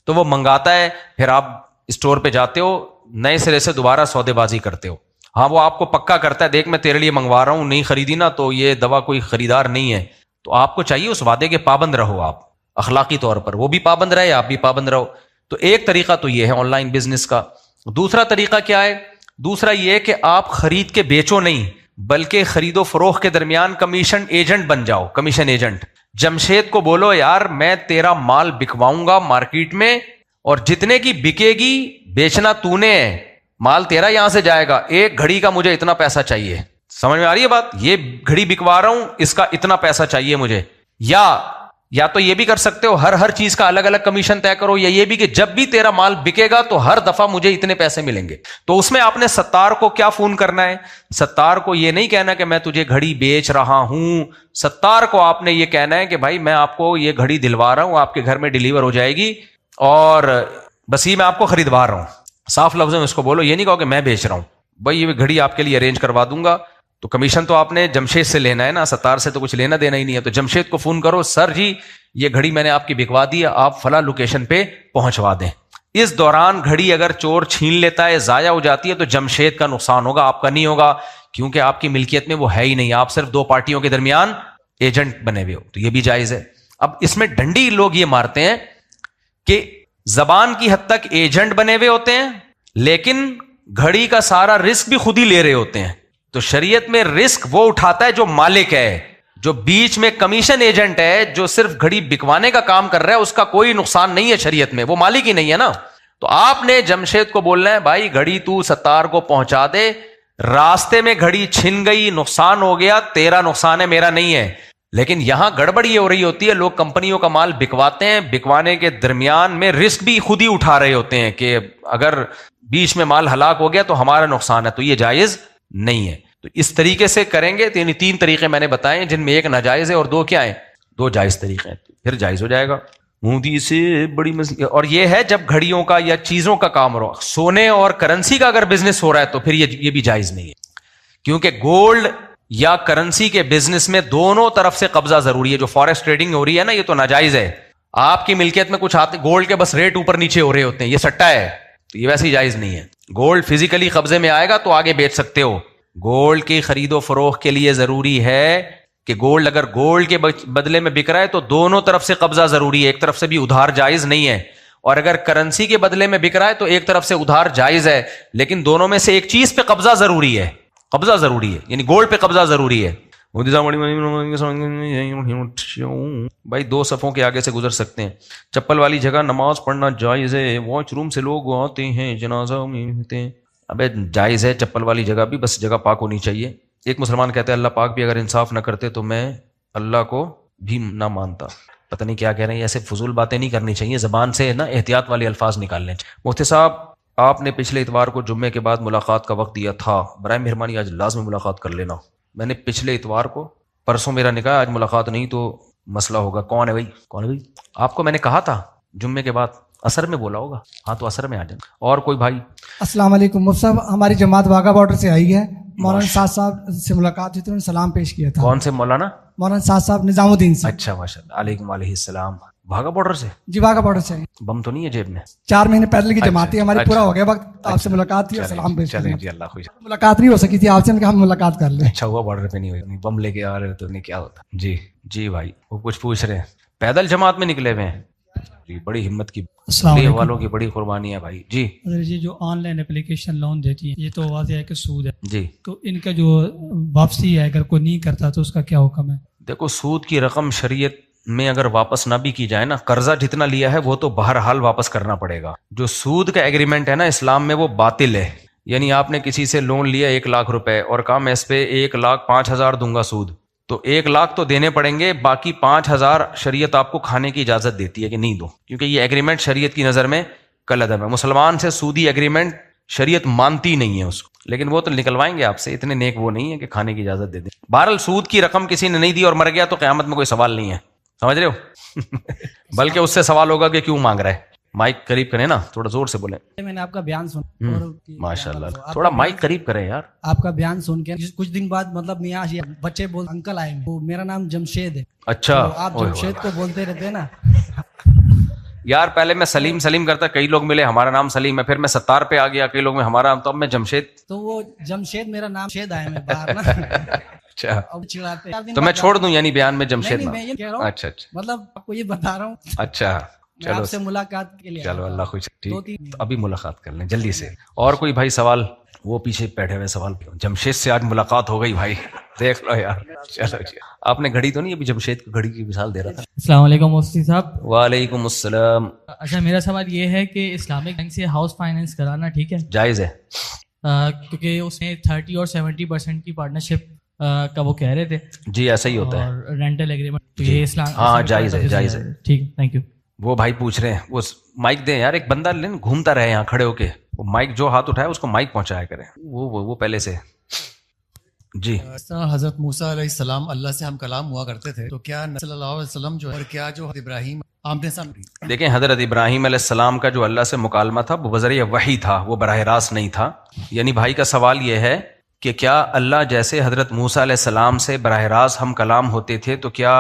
تو وہ منگاتا ہے. پھر آپ اسٹور پہ جاتے ہو, نئے سرے سے دوبارہ سودے بازی کرتے ہو. ہاں وہ آپ کو پکا کرتا ہے, دیکھ میں تیرے لیے منگوا رہا ہوں, نہیں خریدی نا تو یہ دوا کوئی خریدار نہیں ہے. تو آپ کو چاہیے اس وعدے کے پابند رہو, آپ اخلاقی طور پر, وہ بھی پابند رہے, آپ بھی پابند رہو. تو ایک طریقہ تو یہ ہے آن لائن بزنس کا. دوسرا طریقہ کیا ہے؟ دوسرا یہ کہ آپ خرید کے بیچو نہیں, بلکہ خرید و فروخت کے درمیان کمیشن ایجنٹ بن جاؤ. Commission agent. جمشید کو بولو یار میں تیرا مال بکواؤں گا مارکیٹ میں, اور جتنے کی بکے گی بیچنا تو نے ہے, مال تیرا یہاں سے جائے گا, 1 گھڑی کا مجھے اتنا پیسہ چاہیے. سمجھ میں آ رہی ہے بات؟ یہ گھڑی بکوا رہا ہوں, اس کا اتنا پیسہ چاہیے مجھے. یا تو یہ بھی کر سکتے ہو, ہر چیز کا الگ الگ کمیشن طے کرو, یا یہ بھی کہ جب بھی تیرا مال بکے گا تو ہر دفعہ مجھے اتنے پیسے ملیں گے. تو اس میں آپ نے ستار کو کیا فون کرنا ہے؟ ستار کو یہ نہیں کہنا کہ میں تجھے گھڑی بیچ رہا ہوں. ستار کو آپ نے یہ کہنا ہے کہ بھائی میں آپ کو یہ گھڑی دلوا رہا ہوں, آپ کے گھر میں ڈیلیور ہو جائے گی, اور بس یہ میں آپ کو خریدوا رہا ہوں. صاف لفظوں میں اس کو بولو, یہ نہیں کہو کہ میں بیچ رہا ہوں, بھائی یہ گھڑی آپ کے لیے ارینج کروا دوں گا, تو کمیشن تو آپ نے جمشید سے لینا ہے نا, ستار سے تو کچھ لینا دینا ہی نہیں ہے. تو جمشید کو فون کرو, سر جی یہ گھڑی میں نے آپ کی بکوا دی ہے, آپ فلاں لوکیشن پہ پہنچوا دیں. اس دوران گھڑی اگر چور چھین لیتا ہے, ضائع ہو جاتی ہے, تو جمشید کا نقصان ہوگا, آپ کا نہیں ہوگا, کیونکہ آپ کی ملکیت میں وہ ہے ہی نہیں, آپ صرف دو پارٹیوں کے درمیان ایجنٹ بنے ہوئے ہو. تو یہ بھی جائز ہے. اب اس میں ڈنڈی لوگ یہ مارتے ہیں کہ زبان کی حد تک ایجنٹ بنے ہوئے ہوتے ہیں, لیکن گھڑی کا سارا رسک بھی خود ہی لے رہے ہوتے ہیں. تو شریعت میں رسک وہ اٹھاتا ہے جو مالک ہے, جو بیچ میں کمیشن ایجنٹ ہے, جو صرف گھڑی بکوانے کا کام کر رہا ہے, اس کا کوئی نقصان نہیں ہے شریعت میں, وہ مالک ہی نہیں ہے نا. تو آپ نے جمشید کو بولنا ہے بھائی گھڑی تو ستار کو پہنچا دے, راستے میں گھڑی چھن گئی, نقصان ہو گیا, تیرا نقصان ہے, میرا نہیں ہے. لیکن یہاں گڑبڑ یہ ہو رہی ہوتی ہے, لوگ کمپنیوں کا مال بکواتے ہیں, بکوانے کے درمیان میں رسک بھی خود ہی اٹھا رہے ہوتے ہیں کہ اگر بیچ میں مال ہلاک ہو گیا تو ہمارا نقصان ہے. تو یہ جائز نہیں ہے. تو اس طریقے سے کریں گے. یعنی 3 طریقے میں نے بتائے, جن میں ایک ناجائز ہے اور 2 کیا ہیں, 2 جائز طریقے ہیں, پھر جائز ہو جائے گا. مودی سے بڑی اور یہ ہے جب گھڑیوں کا یا چیزوں کا کام ہو رہا, سونے اور کرنسی کا اگر بزنس ہو رہا ہے تو پھر یہ بھی جائز نہیں ہے, کیونکہ گولڈ یا کرنسی کے بزنس میں دونوں طرف سے قبضہ ضروری ہے. جو فارکس ٹریڈنگ ہو رہی ہے نا, یہ تو ناجائز ہے. آپ کی ملکیت میں کچھ آتے گولڈ کے بس ریٹ اوپر نیچے ہو رہے ہوتے ہیں, یہ سٹا ہے, تو یہ ویسے ہی جائز نہیں ہے. گولڈ فزیکلی قبضے میں آئے گا تو آگے بیچ سکتے ہو. گولڈ کی خرید و فروخت کے لیے ضروری ہے کہ گولڈ اگر گولڈ کے بدلے میں بک رہا ہے تو دونوں طرف سے قبضہ ضروری ہے, ایک طرف سے بھی ادھار جائز نہیں ہے. اور اگر کرنسی کے بدلے میں بک رہا ہے تو ایک طرف سے ادھار جائز ہے, لیکن دونوں میں سے ایک چیز پہ قبضہ ضروری ہے, قبضہ ضروری ہے, یعنی گولڈ پہ قبضہ ضروری ہے. بھائی 2 صفوں کے آگے سے گزر سکتے ہیں. چپل والی جگہ نماز پڑھنا جائز ہے, واش روم سے لوگ آتے ہیں, جنازہ میں ہوتے ہیں. ابے جائز ہے چپل والی جگہ بھی, بس جگہ پاک ہونی چاہیے. ایک مسلمان کہتے ہیں اللہ پاک بھی اگر انصاف نہ کرتے تو میں اللہ کو بھی نہ مانتا. پتہ نہیں کیا کہہ رہے ہیں, ایسے فضول باتیں نہیں کرنی چاہیے, زبان سے نا احتیاط والے الفاظ نکالنے چاہیے. مفتی صاحب آپ نے پچھلے اتوار کو جمعے کے بعد ملاقات کا وقت دیا تھا, برائے مہربانی آج لازمی ملاقات کر لینا. میں نے پچھلے اتوار کو, پرسوں میرا نکاح, آج ملاقات نہیں تو مسئلہ ہوگا. کون ہے بھائی, کون ہے بھائی؟ آپ کو میں نے کہا تھا جمعے کے بعد, اثر میں بولا ہوگا. ہاں تو اثر میں آ جائیں. اور کوئی بھائی؟ السلام علیکم مفتی صاحب, ہماری جماعت واگا بارڈر سے آئی ہے. مولانا سعد صاحب سے ملاقات ہوئی تھی, انہوں نے سلام پیش کیا تھا. کون سے مولانا؟ مولانا سعد صاحب نظام الدین سے. اچھا ماشاء اللہ, علیکم علیہ السلام. واگا بارڈر سے؟ جی واگا بارڈر سے. بم تو نہیں ہے جیب میں؟ 4 مہینے پہلے کی جماعت تھی ہماری, پورا ہو گیا وقت, آپ سے ملاقات تھی اور سلام پیش کیا. چلیں جی, اللہ خوش. ملاقات نہیں ہو سکی تھی آپ سے, ہم ملاقات کر لیں. اچھا ہوا بارڈر پہ نہیں ہوئی, بم لے کے آ رہے تو نہیں کیا ہوتا. جی جی بھائی, وہ کچھ پوچھ رہے ہیں. پیدل جماعت میں نکلے ہوئے ہیں جی, بڑی ہمت کی, والوں کی بڑی قربانی ہے بھائی. جی جی, جو آن لائن اپلیکیشن لون دیتی ہیں یہ تو واضح ہے کہ سود ہے. جی, تو ان کا جو واپسی ہے اگر کوئی نہیں کرتا تو اس کا کیا حکم ہے؟ دیکھو سود کی رقم شریعت میں اگر واپس نہ بھی کی جائے نا, قرضہ جتنا لیا ہے وہ تو بہرحال واپس کرنا پڑے گا. جو سود کا ایگریمنٹ ہے نا اسلام میں, وہ باطل ہے. یعنی آپ نے کسی سے لون لیا 1 لاکھ روپے اور کہا میں اس پہ 1,05,000 دوں گا سود, تو 1 لاکھ تو دینے پڑیں گے, باقی 5,000 شریعت آپ کو کھانے کی اجازت دیتی ہے کہ نہیں دو, کیونکہ یہ ایگریمنٹ شریعت کی نظر میں کالعدم ہے. مسلمان سے سودی ایگریمنٹ شریعت مانتی نہیں ہے اس کو, لیکن وہ تو نکلوائیں گے آپ سے, اتنے نیک وہ نہیں ہے کہ کھانے کی اجازت دے دیں. بہرحال سود کی رقم کسی نے نہیں دی اور مر گیا تو قیامت میں کوئی سوال نہیں ہے, سمجھ رہے ہو؟ بلکہ اس سے سوال ہوگا کہ کیوں مانگ رہا ہے. مائک قریب کریں نا, تھوڑا زور سے بولیں. میں نے آپ کا بیان سنا, ماشاء اللہ, تھوڑا مائک قریب کریں یار. آپ کا بیان سن کے کچھ دن بعد مطلب میاں بچے بول انکل آئے, میرا نام جمشید ہے. اچھا, آپ جمشید کو بولتے رہتے ہیں نا یار. پہلے میں سلیم سلیم کرتا, کئی لوگ ملے ہمارا نام سلیم ہے, پھر میں 70 پہ آ گیا, کئی لوگ میں ہمارا, تو اب میں جمشید. تو وہ جمشید میرا نام شید آیا میں باہر نا. اچھا, تو میں چھوڑ دوں یعنی بیان میں جمشید نام؟ اچھا اچھا, مطلب آپ کو یہ بتا رہا ہوں. اچھا چلو, آپ سے ملاقات کے لیے. چلو اللہ خوش. ٹھیک, ابھی ملاقات کر لیں جلدی سے. اور کوئی بھائی سوال؟ وہ پیچھے بیٹھے ہوئے سوال. جمشید سے آج ملاقات ہو گئی بھائی, دیکھ لو یار. چلو جی, آپ نے گھڑی تو نہیں, ابھی جمشید کو گھڑی کی مثال دے رہا تھا. السلام علیکم مفتی صاحب. وعلیکم السلام. اچھا, میرا سوال یہ ہے کہ اسلامک بینک سے ہاؤس فائنینس کرانا ٹھیک ہے؟ جائز ہے, کیونکہ اس میں 30 اور 70% کی پارٹنرشپ کا وہ کہہ رہے تھے. جی ایسا ہی ہوتا ہے, اور رینٹل ایگریمنٹ, تو یہ اسلام, ہاں جائز ہے, جائز ہے. ٹھیک ہے, تھینک یو. وہ بھائی پوچھ رہے ہیں, وہ مائک دیں یار. ایک بندہ گھومتا رہے یہاں کھڑے ہو کے, وہ مائک جو ہاتھ اٹھائے اس کو مائک پہنچایا کریں, وہ پہلے سے. جی, حضرت موسیٰ علیہ السلام اللہ سے ہم کلام ہوا کرتے تھے, تو کیا صلی اللہ علیہ وسلم جو, اور کیا جو ابراہیم آمنے سامنے؟ دیکھیں حضرت ابراہیم علیہ السلام کا جو اللہ سے مکالمہ تھا وہ بذریعہ وحی تھا, وہ براہ راست نہیں تھا. یعنی بھائی کا سوال یہ ہے کہ کیا اللہ جیسے حضرت موسیٰ علیہ السلام سے براہ راست ہم کلام ہوتے تھے تو کیا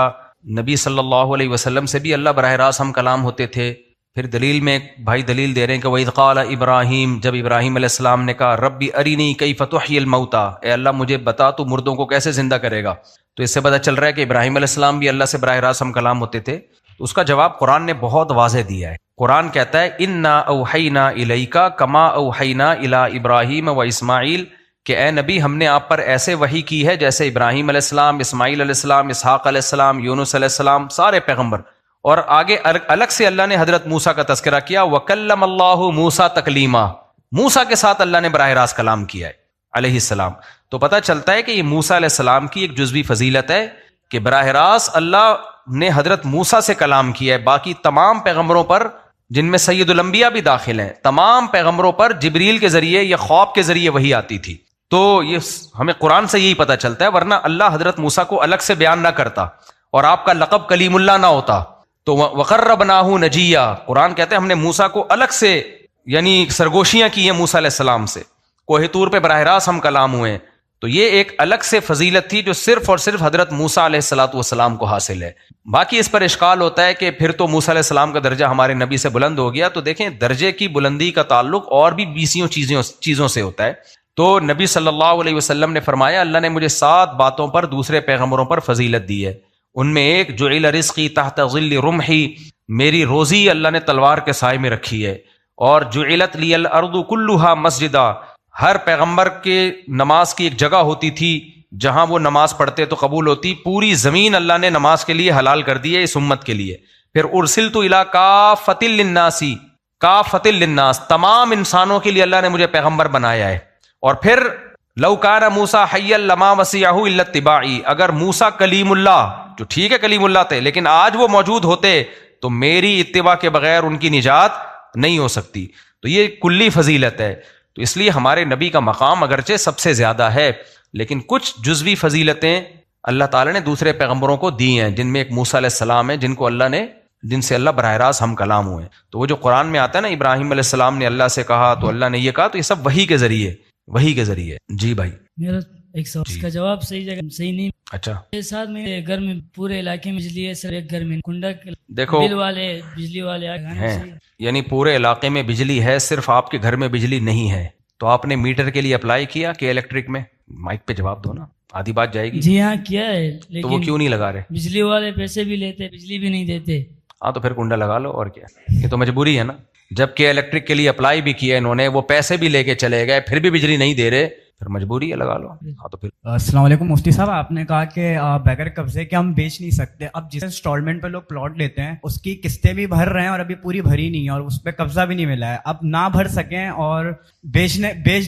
نبی صلی اللہ علیہ وسلم سے بھی اللہ براہ راست ہم کلام ہوتے تھے؟ پھر دلیل میں بھائی دلیل دے رہے ہیں کہ وَإِذْ قَالَ ابراہیم، جب ابراہیم علیہ السلام نے کہا ربی ارینی کیف تحیی الموتیٰ، اے اللہ مجھے بتا تو مردوں کو کیسے زندہ کرے گا. تو اس سے پتہ چل رہا ہے کہ ابراہیم علیہ السلام بھی اللہ سے براہ راست ہم کلام ہوتے تھے. تو اس کا جواب قرآن نے بہت واضح دیا ہے. قرآن کہتا ہے اِنَّا أَوْحَيْنَا إِلَيْكَ كَمَا أَوْحَيْنَا إِلَىٰ إِبْرَاهِيمَ وَإِسْمَاعِيلَ، کہ اے نبی ہم نے آپ پر ایسے وحی کی ہے جیسے ابراہیم علیہ السلام، اسماعیل علیہ السلام، اسحاق علیہ السلام، یونس علیہ السلام، سارے پیغمبر. اور آگے الگ سے اللہ نے حضرت موسیٰ کا تذکرہ کیا وَكَلَّمَ اللَّهُ مُوسَىٰ تَكْلِيمًا، موسیٰ کے ساتھ اللہ نے براہ راست کلام کیا ہے علیہ السلام. تو پتہ چلتا ہے کہ یہ موسیٰ علیہ السلام کی ایک جزوی فضیلت ہے کہ براہ راست اللہ نے حضرت موسیٰ سے کلام کیا ہے. باقی تمام پیغمبروں پر، جن میں سید الانبیاء بھی داخل ہیں، تمام پیغمبروں پر جبریل کے ذریعے یا خواب کے ذریعے وحی آتی تھی. تو یہ ہمیں قرآن سے یہی پتہ چلتا ہے، ورنہ اللہ حضرت موسیٰ کو الگ سے بیان نہ کرتا اور آپ کا لقب کلیم اللہ نہ ہوتا تو وَقَرَّبْنَاهُ نَجِيًّا، قرآن کہتے ہیں ہم نے موسیٰ کو الگ سے یعنی سرگوشیاں کی ہیں موسیٰ علیہ السلام سے، کوہ طور پہ براہ راست ہم کلام ہوئے. تو یہ ایک الگ سے فضیلت تھی جو صرف اور صرف حضرت موسیٰ علیہ السلام کو حاصل ہے. باقی اس پر اشکال ہوتا ہے کہ پھر تو موسیٰ علیہ السلام کا درجہ ہمارے نبی سے بلند ہو گیا. تو دیکھیں درجے کی بلندی کا تعلق اور بھی 20 چیزوں سے ہوتا ہے. تو نبی صلی اللہ علیہ وسلم نے فرمایا اللہ نے مجھے 7 باتوں پر دوسرے پیغمبروں پر فضیلت دی ہے. ان میں ایک جعل رزقی تحت ظل رمحی، میری روزی اللہ نے تلوار کے سائے میں رکھی ہے. اور جعلت لی الارض کلھا مسجدا، ہر پیغمبر کے نماز کی ایک جگہ ہوتی تھی جہاں وہ نماز پڑھتے تو قبول ہوتی. پوری زمین اللہ نے نماز کے لیے حلال کر دی ہے اس امت کے لیے. پھر ارسلت الی کافۃ للناس، کافۃ للناس، تمام انسانوں کے لیے اللہ نے مجھے پیغمبر بنایا ہے. اور پھر لو کان موسیٰ حیا لما وسعہ الا اتباعی، اگر موسیٰ کلیم اللہ، جو ٹھیک ہے کلیم اللہ تھے لیکن آج وہ موجود ہوتے تو میری اتباع کے بغیر ان کی نجات نہیں ہو سکتی. تو یہ کلی فضیلت ہے. تو اس لیے ہمارے نبی کا مقام اگرچہ سب سے زیادہ ہے لیکن کچھ جزوی فضیلتیں اللہ تعالیٰ نے دوسرے پیغمبروں کو دی ہیں، جن میں ایک موسیٰ علیہ السلام ہے جن سے اللہ براہ راست ہم کلام ہوئے. تو وہ جو قرآن میں آتا ہے نا ابراہیم علیہ السلام نے اللہ سے کہا تو اللہ نے یہ کہا، تو یہ سب وحی کے ذریعے جی بھائی. میرا ایک سوال اس کا جواب صحیح جگہ صحیح نہیں. اچھا، ساتھ میں گھر میں پورے علاقے میں بجلی ہے، صرف ایک گھر میں کنڈا دیکھو بل والے بجلی والے ہیں، یعنی پورے علاقے میں بجلی ہے، صرف آپ کے گھر میں بجلی نہیں ہے. تو آپ نے میٹر کے لیے اپلائی کیا کہ الیکٹرک میں؟ مائک پہ جواب دو نا، آدھی بات جائے گی. جی ہاں کیا ہے، تو وہ کیوں نہیں لگا رہے؟ بجلی والے پیسے بھی لیتے، بجلی بھی نہیں دیتے. ہاں تو پھر کنڈا لگا لو، اور کیا، یہ تو مجبوری ہے نا. جبکہ الیکٹرک کے لیے اپلائی بھی کیا انہوں نے، وہ پیسے بھی لے کے چلے گئے، پھر بھی بجلی نہیں دے رہے، پھر مجبوری ہے، لگا لو. ہاں تو پھر السلام علیکم مفتی صاحب، آپ نے کہا کہ بغیر قبضے کے ہم بیچ نہیں سکتے. اب جس انسٹالمنٹ پہ لوگ پلاٹ لیتے ہیں اس کی قسطیں بھی بھر رہے ہیں اور ابھی پوری بھری نہیں ہے اور اس پہ قبضہ بھی نہیں ملا ہے. اب نہ بھر سکیں اور بیچ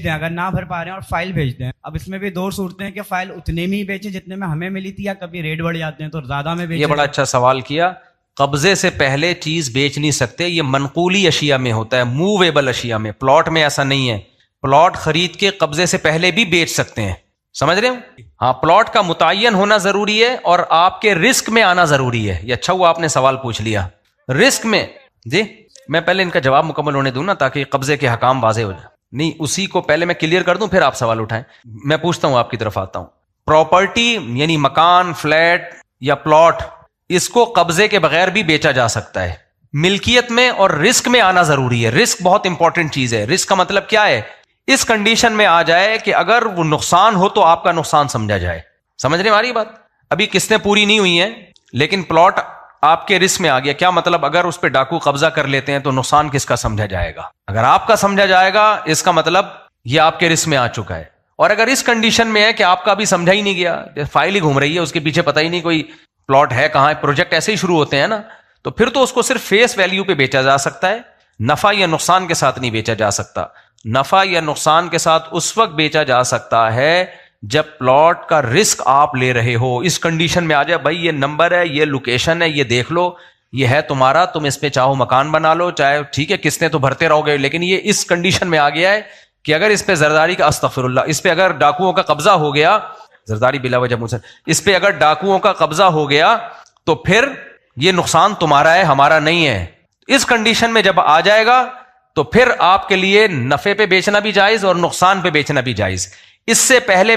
دیں، اگر نہ بھر پا رہے ہیں اور فائل بھیج دیں. اب اس میں بھی 2 صورتیں ہیں کہ فائل اتنے میں ہی بیچیں جتنے میں ہمیں ملی تھی، یا کبھی ریٹ بڑھ جاتے ہیں تو زیادہ میں بیچیں. یہ بڑا اچھا سوال کیا. قبضے سے پہلے چیز بیچ نہیں سکتے، یہ منقولی اشیاء میں ہوتا ہے، موویبل اشیاء میں. پلاٹ میں ایسا نہیں ہے، پلاٹ خرید کے قبضے سے پہلے بھی بیچ سکتے ہیں، سمجھ رہے ہو؟ ہاں، پلاٹ کا متعین ہونا ضروری ہے اور آپ کے رسک میں آنا ضروری ہے. یہ اچھا ہوا آپ نے سوال پوچھ لیا. رسک میں جی میں پہلے ان کا جواب مکمل ہونے دوں نا تاکہ قبضے کے حکام واضح ہو جائیں. نہیں، اسی کو پہلے میں کلیئر کر دوں پھر آپ سوال اٹھائیں. میں پوچھتا ہوں، آپ کی طرف آتا ہوں. پراپرٹی یعنی مکان، فلیٹ یا پلاٹ، اس کو قبضے کے بغیر بھی بیچا جا سکتا ہے. ملکیت میں اور رسک میں آنا ضروری ہے. رسک بہت امپورٹنٹ چیز ہے. رسک کا مطلب کیا ہے؟ اس کنڈیشن میں آ جائے کہ اگر وہ نقصان ہو تو آپ کا نقصان سمجھا جائے. سمجھ رہے ہماری بات؟ ابھی قسطیں پوری نہیں ہوئی ہیں لیکن پلاٹ آپ کے رسک میں آ گیا. کیا مطلب؟ اگر اس پہ ڈاکو قبضہ کر لیتے ہیں تو نقصان کس کا سمجھا جائے گا؟ اگر آپ کا سمجھا جائے گا، اس کا مطلب یہ آپ کے رسک میں آ چکا ہے. اور اگر اس کنڈیشن میں ہے کہ آپ کا بھی سمجھا ہی نہیں گیا، فائل ہی گھوم رہی ہے، اس کے پیچھے پتہ ہی نہیں کوئی پلاٹ ہے کہاں ہے، پروجیکٹ ایسے ہی شروع ہوتے ہیں نا، تو پھر تو اس کو صرف فیس ویلیو پہ بیچا جا سکتا ہے، نفع یا نقصان کے ساتھ نہیں بیچا جا سکتا. نفع یا نقصان کے ساتھ اس وقت بیچا جا سکتا ہے جب پلاٹ کا رسک آپ لے رہے ہو. اس کنڈیشن میں آ جائے بھائی یہ نمبر ہے، یہ لوکیشن ہے، یہ دیکھ لو، یہ ہے تمہارا، تم اس پہ چاہو مکان بنا لو، چاہے ٹھیک ہے قسطیں تو بھرتے رہو گے، لیکن یہ اس کنڈیشن میں آ گیا ہے کہ اگر اس پہ زرداری کا استغفر اللہ، اس پہ اگر ڈاکوؤں کا قبضہ ہو گیا، زرداری بلا وجہ مجھ سے، اس پہ اگر ڈاکوؤں کا قبضہ ہو گیا تو پھر یہ نقصان تمہارا ہے، ہمارا نہیں ہے. اس کنڈیشن میں جب آ جائے گا تو پھر آپ کے لیے نفع پہ بیچنا بھی جائز اور نقصان پہ بیچنا بھی جائز. اس سے پہلے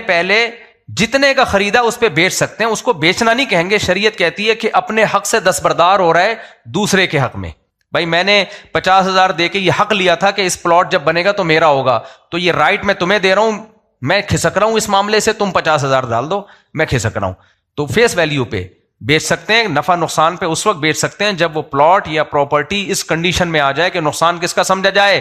جتنے کا خریدا اس پہ بیچ سکتے ہیں. اس کو بیچنا نہیں کہیں گے. شریعت کہتی ہے کہ اپنے حق سے دستبردار ہو رہا ہے دوسرے کے حق میں. بھائی میں نے 50,000 دے کے یہ حق لیا تھا کہ اس پلاٹ جب بنے گا تو میرا ہوگا, تو یہ رائٹ میں تمہیں دے رہا ہوں, میں کھسک رہا ہوں اس معاملے سے, تم 50,000 ڈال دو, میں کھسک رہا ہوں. تو فیس ویلیو پہ بیچ سکتے ہیں, نفع نقصان پہ اس وقت بیچ سکتے ہیں جب وہ پلاٹ یا پراپرٹی اس کنڈیشن میں آ جائے کہ نقصان کس کا سمجھا جائے,